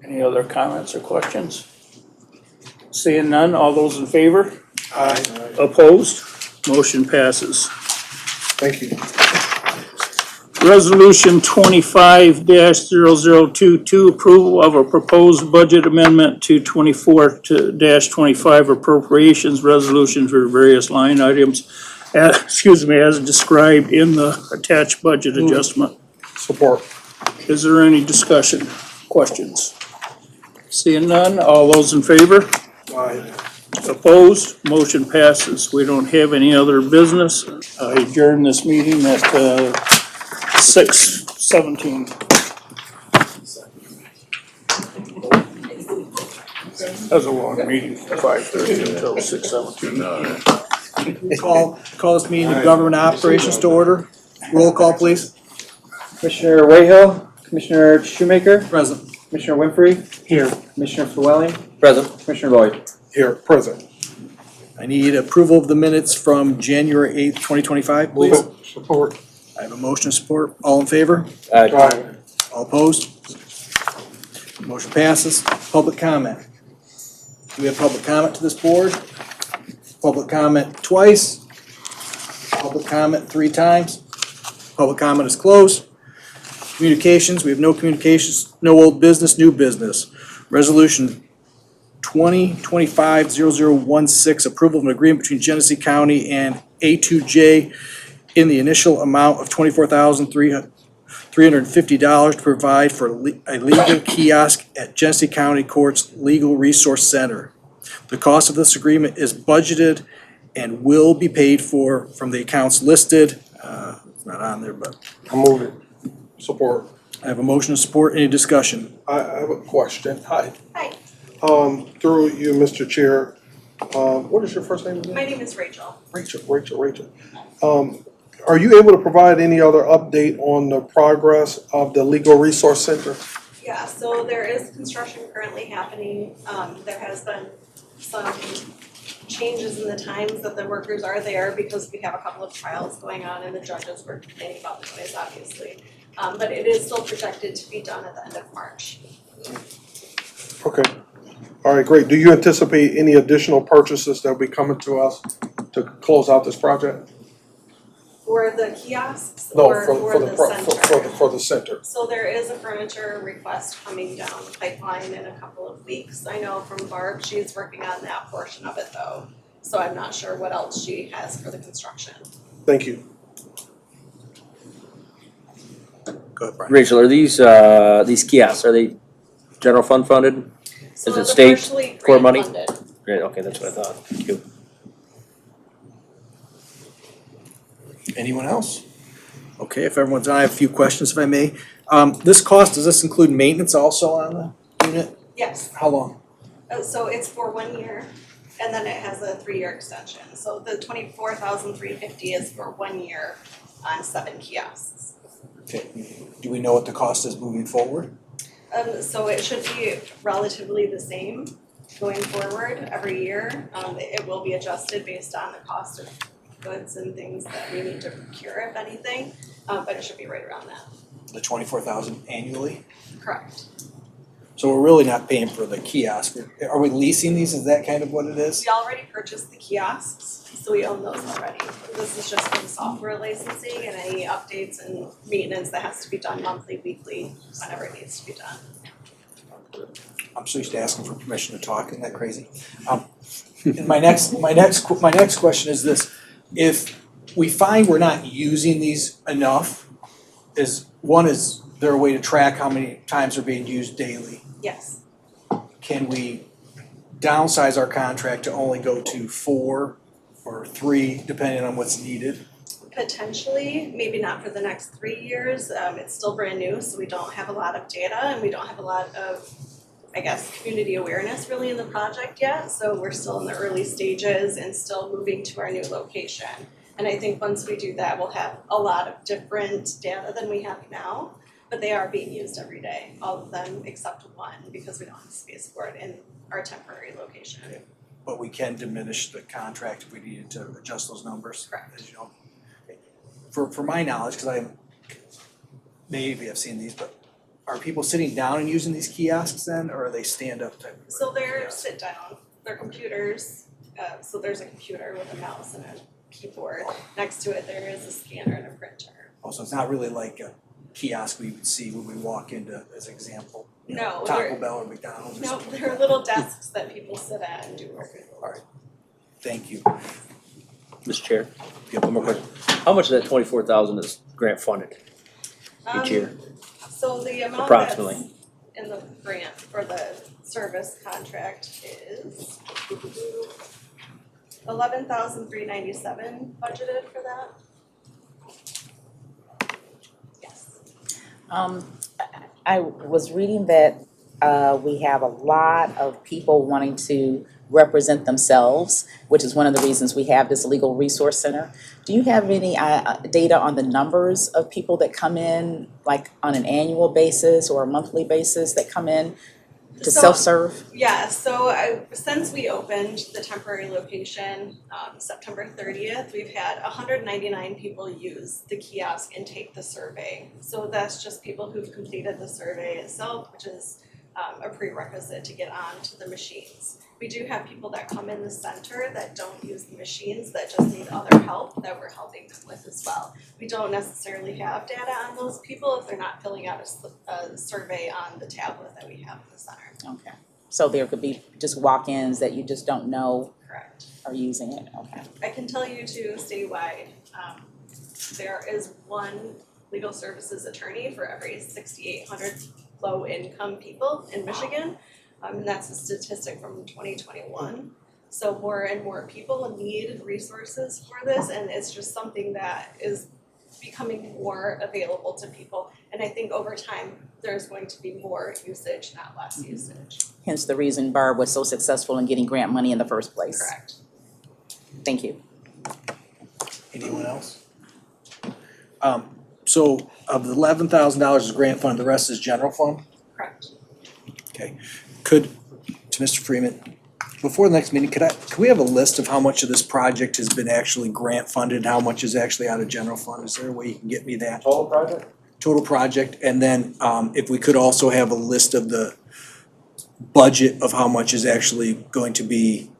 Any other comments or questions? Seeing none, all those in favor? Aye. Opposed? Motion passes. Thank you. Resolution 25-0022, approval of a proposed budget amendment to 24-25 appropriations resolution for various line items, as described in the attached budget adjustment. Support. Is there any discussion, questions? Seeing none, all those in favor? Aye. Opposed? Motion passes. We don't have any other business. I adjourn this meeting at 6:17. That was a long meeting, 5:30 until 6:17. Call this meeting of government operations to order. Roll call, please. Commissioner Wayhill, Commissioner Shoemaker, Present. Commissioner Winfrey, Here. Commissioner Flewelling, Present. Commissioner Lloyd. Here, present. I need approval of the minutes from January 8th, 2025, please. Support. I have a motion to support. All in favor? Aye. All opposed? Motion passes. Public comment. Do we have public comment to this board? Public comment twice. Public comment 3 times. Public comment is closed. Communications, we have no communications, no old business, new business. Resolution 2025-0016, approval of an agreement between Genesee County and A2J in the initial amount of $24,350 to provide for a legal kiosk at Genesee County Court's Legal Resource Center. The cost of this agreement is budgeted and will be paid for from the accounts listed. It's not on there, but I'll move it. Support. I have a motion to support. Any discussion? I have a question. Hi. Hi, Through you, Mr. Chair, what is your first name again? my name is Rachel. Rachel. Are you able to provide any other update on the progress of the Legal Resource Center? Yeah, so there is construction currently happening. There has been some changes in the times that the workers are there because we have a couple of trials going on and the judges were complaining about the noise, obviously. But it is still projected to be done at the end of March. Okay. All right, great. Do you anticipate any additional purchases that will be coming to us to close out this project? For the kiosks No, or for the the center? for the center. So there is a furniture request coming down the pipeline in a couple of weeks. I know from Barb, she's working on that portion of it though. So I'm not sure what else she has for the construction. Thank you. Go ahead, Brian. Rachel, are these kiosks, are they general fund funded? So Is it they're state partially core grant money? funded. Great, okay, that's what I thought. Thank you. Anyone else? Okay, if everyone's done, I have a few questions if I may. This cost, does this include maintenance also on the unit? Yes, How long? so it's for 1 year and then it has a 3-year extension. So the $24,350 is for 1 year on 7 kiosks. Okay. Do we know what the cost is moving forward? So it should be relatively the same. going forward every year. It will be adjusted based on the cost of goods and things that we need to procure, if anything, but it should be right around that. The 24,000 annually? Correct. So we're really not paying for the kiosk. Are we leasing these? Is that kind of what it is? We already purchased the kiosks, so we own those already. This is just for the software licensing and any updates and maintenance that has to be done monthly, weekly, whenever it needs to be done. I'm so used to asking for permission to talk. Isn't that crazy? And my next question is this: if we find we're not using these enough, is there a way to track how many times they're being used daily? Yes. Can we downsize our contract to only go to 4 or 3, depending on what's needed? Potentially, maybe not for the next 3 years. It's still brand new, so we don't have a lot of data and we don't have a lot of, I guess, community awareness really in the project yet. So we're still in the early stages and still moving to our new location. And I think once we do that, we'll have a lot of different data than we have now. But they are being used every day, all of them except one, because we don't have space for it in our temporary location. But we can diminish the contract if we needed to adjust those numbers. Correct. As you know. For my knowledge, because maybe I've seen these, but are people sitting down and using these kiosks then, or are they stand-up type? So they're sit down, they're computers, so there's a computer with a mouse and a keyboard. Next to it, there is a scanner and a printer. Oh, so it's not really like a kiosk we would see when we walk into, as an example, No, Taco they're, Bell or McDonald's or no, something like they're that. little desks that people sit at and do work. All right, thank you. Mr. Chair, one more question. How much of that 24,000 is grant funded each year? So the amount Approximately. that's in the grant for the service contract is $11,397 budgeted for that. Yes. I was reading that we have a lot of people wanting to represent themselves, which is one of the reasons we have this legal resource center. Do you have any data on the numbers of people that come in, like on an annual basis or a monthly basis that come in to So- self-serve? Yeah, so since we opened the temporary location, September 30th, we've had 199 people use the kiosk and take the survey. So that's just people who've completed the survey itself, which is a prerequisite to get onto the machines. We do have people that come in the center that don't use the machines, that just need other help that we're helping them with as well. We don't necessarily have data on those people if they're not filling out a survey on the tablet that we have in the center. Okay, so there could be just walk-ins that you just don't know Correct. are using it, okay. I can tell you too, statewide, there is one legal services attorney for every 6,800 low-income people in Michigan. And that's a statistic from 2021. So more and more people need resources for this, and it's just something that is becoming more available to people. And I think over time, there's going to be more usage, not less usage. Hence the reason Barb was so successful in getting grant money in the first place. Correct. Thank you. Anyone else? So of the $11,000 is grant fund, the rest is general fund? Correct. Okay. To Mr. Freeman, before the next meeting, could we have a list of how much of this project has been actually grant funded, and how much is actually out of general fund? Is there a way you can get me that? Total project? Total project, and then if we could also have a list of the budget of how much is actually going to be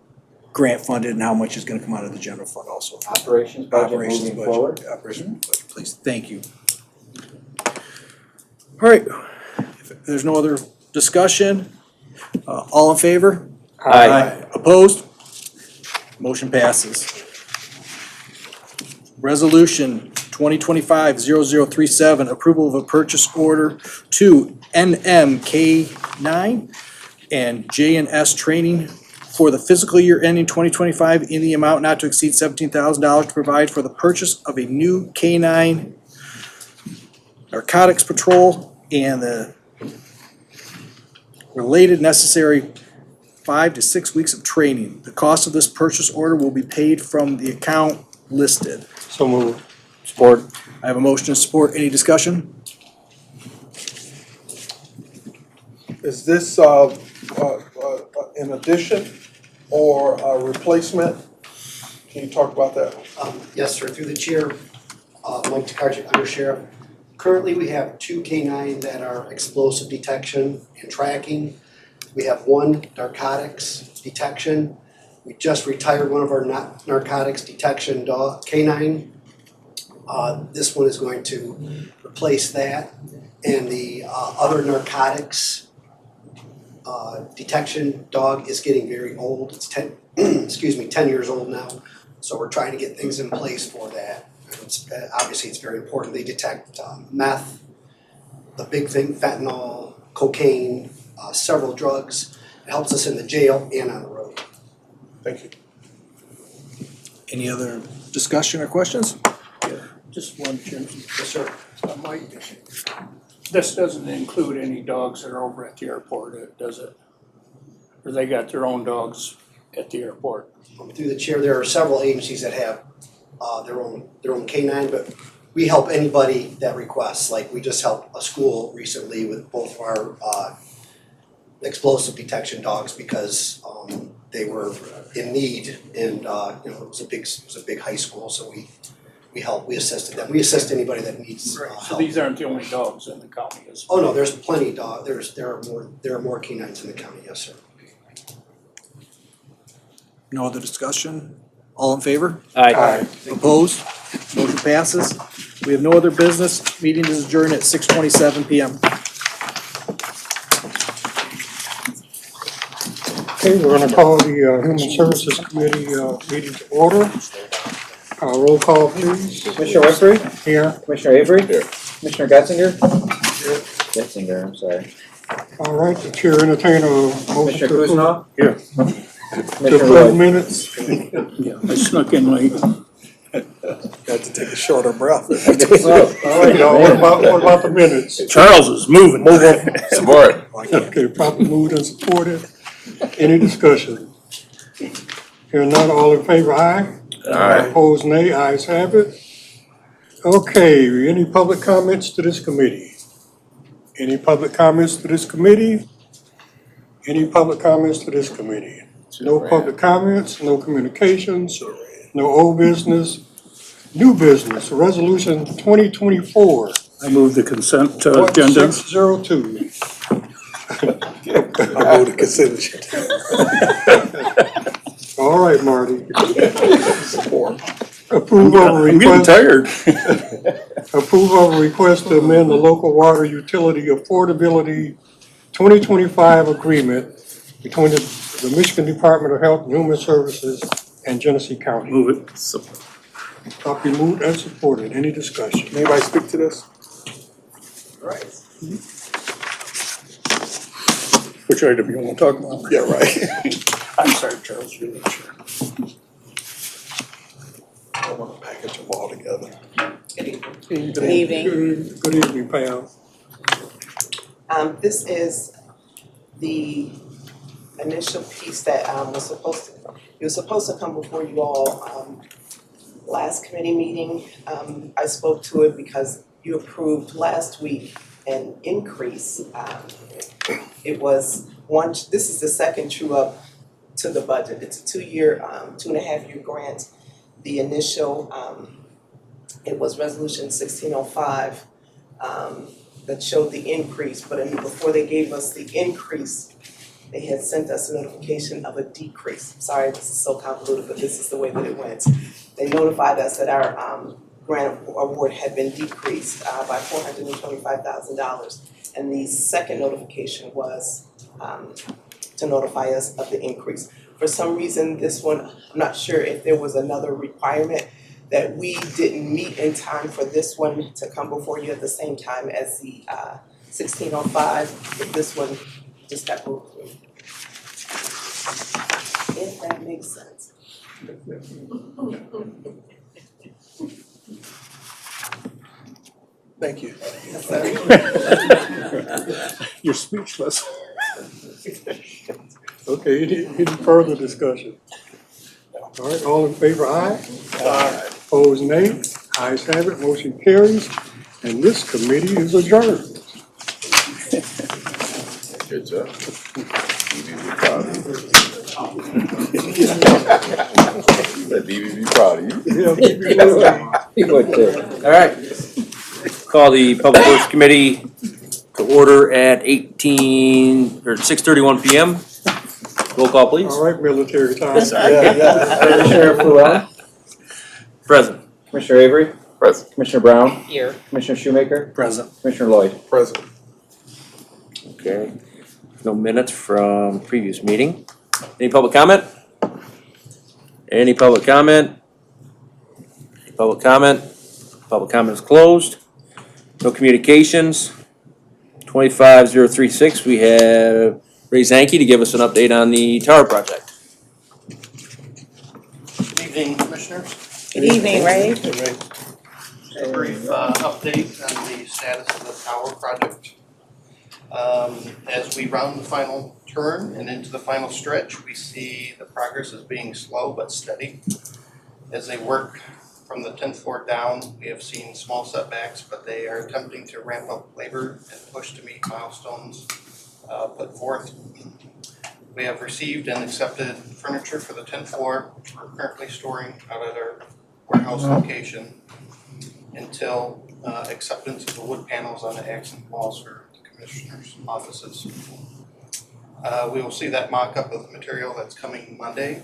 grant funded and how much is gonna come out of the general fund also. Operations budget Operations moving budget. forward? Operations budget, please, thank you. All right, if there's no other discussion, all in favor? Aye. Opposed? Motion passes. Resolution 2025-0037, approval of a purchase order to NMK9 and J&S Training for the fiscal year ending 2025 in the amount not to exceed $17,000 to provide for the purchase of a new K9 narcotics patrol and the related necessary 5 to 6 weeks of training. The cost of this purchase order will be paid from the account listed. So moved. Support. I have a motion to support. Any discussion? Is this an addition or a replacement? Can you talk about that? Yes, sir, through the chair, Mike Tokarczyk, Under Sheriff. Currently, we have 2 K9 that are explosive detection and tracking. We have 1 narcotics detection. We just retired one of our narcotics detection K9. This one is going to replace that. And the other narcotics detection dog is getting very old. It's 10 years old now. So we're trying to get things in place for that. Obviously, it's very important. They detect meth, the big thing, fentanyl, cocaine, several drugs. It helps us in the jail and on the road. Thank you. Any other discussion or questions? Just one, Jim. Yes, sir. Mike, this doesn't include any dogs that are over at the airport, does it? Or they got their own dogs at the airport? Through the chair, there are several agencies that have their own K9, but we help anybody that requests. Like we just helped a school recently with both of our explosive detection dogs because they were in need, and it was a big high school, so we assisted them. We assist anybody that needs help. So these aren't the only dogs in the county, is it? Oh no, there's plenty of dogs. There are more K9s in the county. Yes, sir. No other discussion? All in favor? Aye. Opposed? Motion passes. We have no other business. Meeting is adjourned at 6:27 PM. Okay, we're gonna call the Human Services Committee meeting to order. Roll call, please. Commissioner Winfrey? Here. Commissioner Avery? Here. Commissioner Getzinger? Here. Getzinger, I'm sorry. All right, the chair entertain a motion Commissioner to approve. Kuzma? Here. To Commissioner approve Lloyd? minutes. Yeah, I snuck in late. Got to take a shorter breath. All right, y'all, what about the minutes? Charles is moving. Move on. Support. Okay, properly moved and supported. Any discussion? Hearing none, all in favor, aye? Aye. Opposed, nay, ayes have it. Okay, any public comments to this committee? Any public comments to this committee? Any public comments to this committee? No public comments, no communications, no old business, new business, resolution 2024. I move the consent agenda. 1602. I move the consent agenda. All right, Marty. Approve of a I'm getting request, tired. approve of a request to amend the local water utility affordability 2025 agreement between the Michigan Department of Health and Human Services and Genesee County. Move it. Properly moved and supported. Any discussion? Anybody speak to this? Which item you want to talk about? Yeah, right. I'm sorry, Charles, you're the chair. I want to package them all together. Good evening. Good evening, Pam. This is the initial piece that was supposed to come before you all last committee meeting. I spoke to it because you approved last week an increase. It was this is the second true up to the budget. It's a 2.5 year grant. The initial, it was resolution 1605 that showed the increase, but before they gave us the increase, they had sent us a notification of a decrease. Sorry, this is so convoluted, but this is the way that it went. They notified us that our grant award had been decreased by $425,000. And the second notification was to notify us of the increase. For some reason, this one, I'm not sure if there was another requirement that we didn't meet in time for this one to come before you at the same time as the 1605, but this one just got moved through. If that makes sense. Thank you. Yes, sir. You're speechless. Okay, any further discussion? All right, all in favor, aye? Aye. Opposed, nay? Ayes have it, motion carries, and this committee is adjourned. Good job. be proud of you. Let DB be proud of you. He would too. All right. Call the Public Works Committee to order at 6:31 PM. Roll call, please. All right, military time. Commissioner Flewell, Present. Commissioner Avery, Present. Commissioner Brown, Here. Commissioner Shoemaker, Present. Commissioner Lloyd. President. Okay. No minutes from previous meeting. Any public comment? Any public comment? Any public comment? Public comment is closed. No communications. 25036, we have Ray Zanke to give us an update on the tower project. Good evening, Commissioners. Good evening, Ray. A brief update on the status of the tower project. As we round the final turn and into the final stretch, we see the progress as being slow but steady. As they work from the 10th floor down, we have seen small setbacks, but they are attempting to ramp up labor and push to meet milestones put forth. We have received and accepted furniture for the 10th floor, which we're currently storing out at our warehouse location until acceptance of the wood panels on the accent walls for the commissioners' offices. We will see that mock-up of the material that's coming Monday.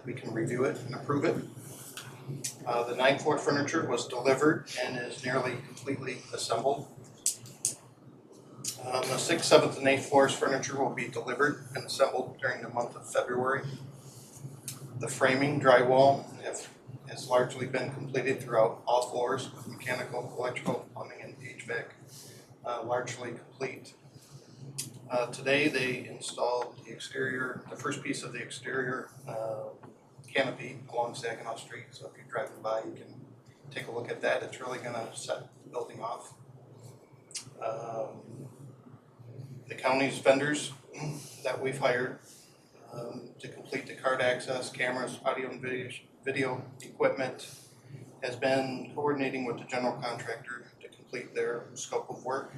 We can review it and approve it. The 9th floor furniture was delivered and is nearly completely assembled. The 6th, 7th, and 8th floors furniture will be delivered and assembled during the month of February. The framing, drywall has largely been completed throughout all floors with mechanical, electrical, plumbing, and HVAC largely complete. Today they installed the exterior, the first piece of the exterior canopy along Saginaw Street, so if you're driving by you can take a look at that. It's really going to set the building off. The county's vendors that we've hired to complete the card access, cameras, audio and video equipment has been coordinating with the general contractor to complete their scope of work.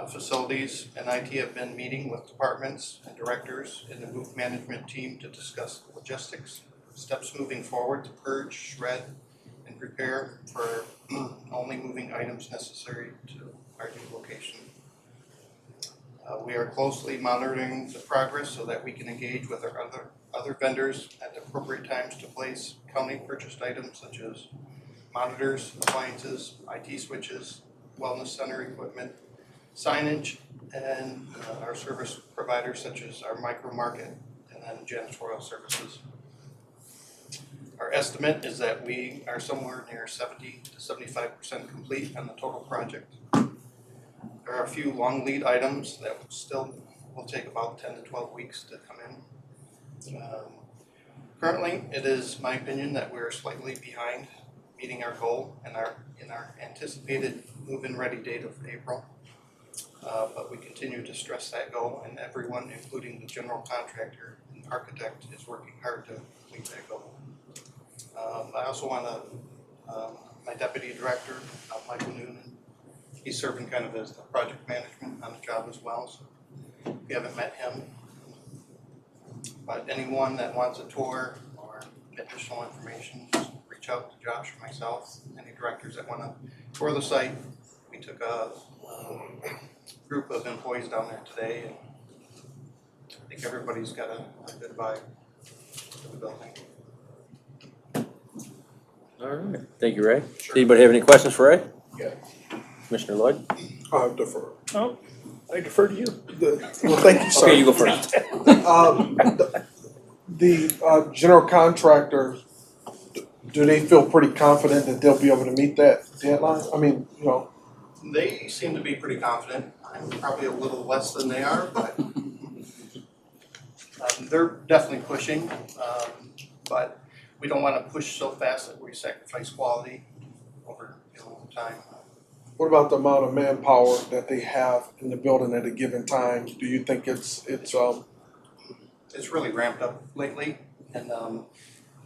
Facilities and IT have been meeting with departments and directors in the move management team to discuss logistics, steps moving forward to purge, shred, and prepare for only moving items necessary to our new location. We are closely monitoring the progress so that we can engage with our other vendors at the appropriate times to place county purchased items such as monitors, appliances, IT switches, wellness center equipment, signage, and our service providers such as our micro market and then janitorial services. Our estimate is that we are somewhere near 70 to 75% complete on the total project. There are a few long lead items that still will take about 10 to 12 weeks to come in. Currently, it is my opinion that we're slightly behind meeting our goal in our anticipated move-in ready date of April. But we continue to stress that goal, and everyone, including the general contractor and architect, is working hard to complete that goal. I also want to, my deputy director, Michael Noonan, he's serving kind of as the project management on the job as well, so if you haven't met him. But anyone that wants a tour or additional information, just reach out to Josh or myself. Any directors that want to tour the site, we took a group of employees down there today, and I think everybody's got a good vibe for the building. All right. Thank you, Ray. Sure. Anybody have any questions for Ray? Yeah. Commissioner Lloyd? I defer. Oh, I defer to you. Well, thank you, sir. Okay, you go first. The general contractor, do they feel pretty confident that they'll be able to meet that deadline? I mean, you know. They seem to be pretty confident. I'm probably a little less than they are, but they're definitely pushing. But we don't want to push so fast that we sacrifice quality over time. What about the amount of manpower that they have in the building at a given time? Do you think it's really ramped up lately, and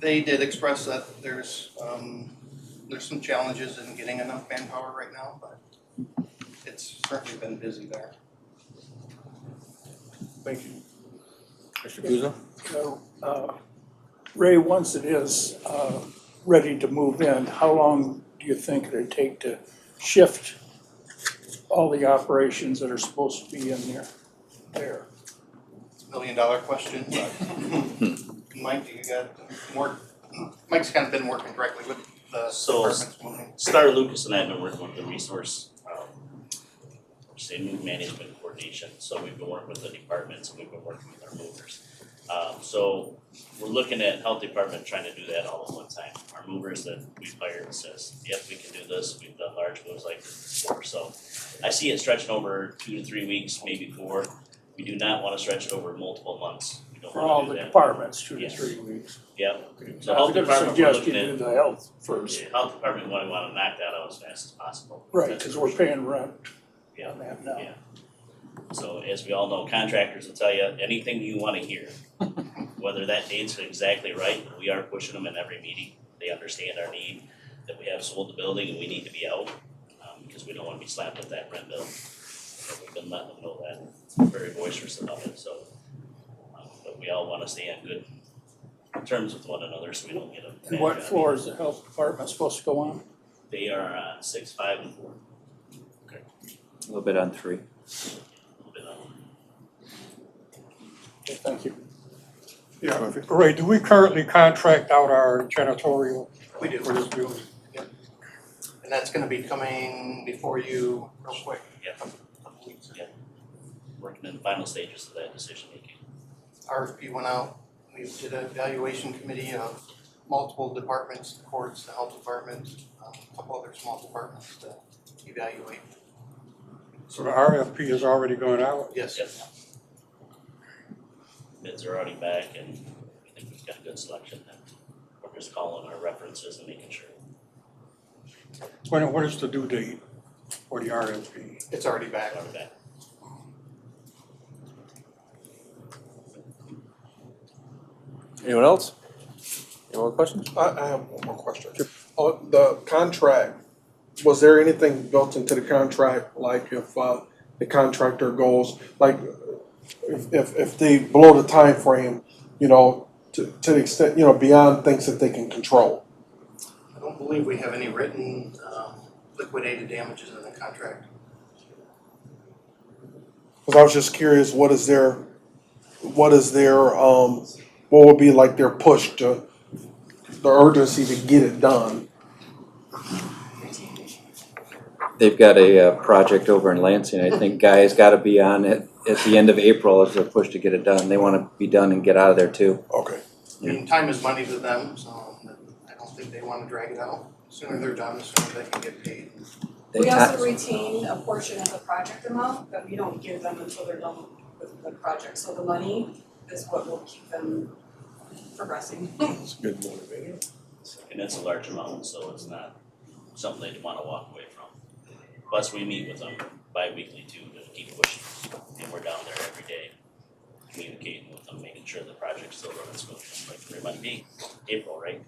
they did express that there's some challenges in getting enough manpower right now, but it's certainly been busy there. Thank you. Mr. Kuzo? Ray, once it is ready to move in, how long do you think it'd take to shift all the operations that are supposed to be in there? $1 million question, but Mike, you got more, Mike's kind of been working directly with the departments moving. Star Lucas and I have been working with the resource, move management coordination, so we've been working with the departments and we've been working with our movers. So we're looking at health department trying to do that all at one time. Our movers that we've hired says, yep, we can do this, we've done large moves like this before, so I see it stretching over 2 to 3 weeks, maybe 4. We do not wanna stretch it over multiple months. We don't For wanna all do the that. departments, 2 to Yes. 3 weeks. Yep. So I health was gonna department, we're suggest you looking do at, the health first. health department, we wanna knock that out as fast as possible. Right, That's because what we're paying rent Yeah. on that now. Yeah. So as we all know, contractors will tell you anything you wanna hear. Whether that date's exactly right, we are pushing them in every meeting. They understand our need, that we have sold the building and we need to be out, because we don't wanna be slapped with that rent bill. So we've been letting them know that, very boisterous about it, so. But we all wanna stay on good terms with one another, so we don't get a bad And what job. floor is the health department supposed to go on? They are on 6, 5, and 4. A little bit on 3. A little bit on. Okay, thank you. Yeah, Ray, do we currently contract out our janitorial We do. for this building? And that's gonna be coming before you real quick. Yeah. Couple weeks. Working in the final stages of that decision making. RFP went out, we did an evaluation committee of multiple departments, the courts, the health department, a couple other small departments to evaluate. So the RFP is already going out? Yes. Yes. Bids are already back and I think we've got a good selection then. We're just calling our references and making sure. What is the due date for the RFP? It's already back. Already back. Anyone else? Any more questions? I have one more question. The contract, was there anything built into the contract, like if the contractor goes, like if they blow the time frame, you know, to the extent, you know, beyond things that they can control? I don't believe we have any written liquidated damages in the contract. Cause I was just curious, what would be like their push to, the urgency to get it done? They've got a project over in Lansing. I think Guy's got to be on it at the end of April as a push to get it done. They want to be done and get out of there too. Okay. I mean, time is money to them, so I don't think they wanna drag it out. The sooner they're done, the sooner they can get paid. We also retain a portion of the project amount that we don't give them until they're done with the project, so the money is what will keep them progressing. It's a good motivator. And it's a large amount, so it's not something they'd wanna walk away from. Plus, we meet with them bi-weekly too to keep pushing. And we're down there every day, communicating with them, making sure the project's still running smoothly. Like it might be April, right?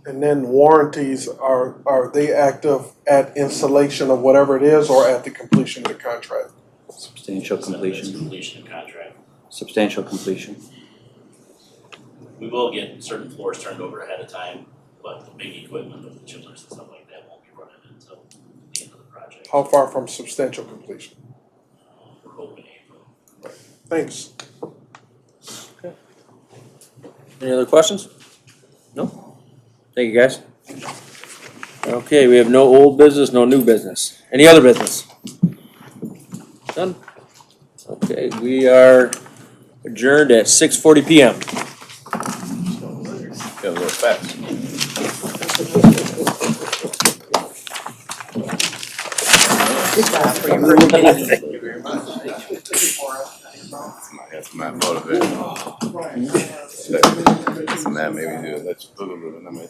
And then warranties, are they active at installation of whatever it is or at the completion of the contract? Substantial It's completion. completion of contract. Substantial completion. We will get certain floors turned over ahead of time, but the big equipment with the chillers and stuff like that won't be running until the end of the project. How far from substantial completion? We're hoping April. Thanks. Any other questions? No? Thank you, guys. Okay, we have no old business, no new business. Any other business? Done? Okay, we are adjourned at 6:40 PM. Yeah, a little fast. Good job for your first meeting. Thank you very much. That's my motivation. So that maybe do let's put a little bit of my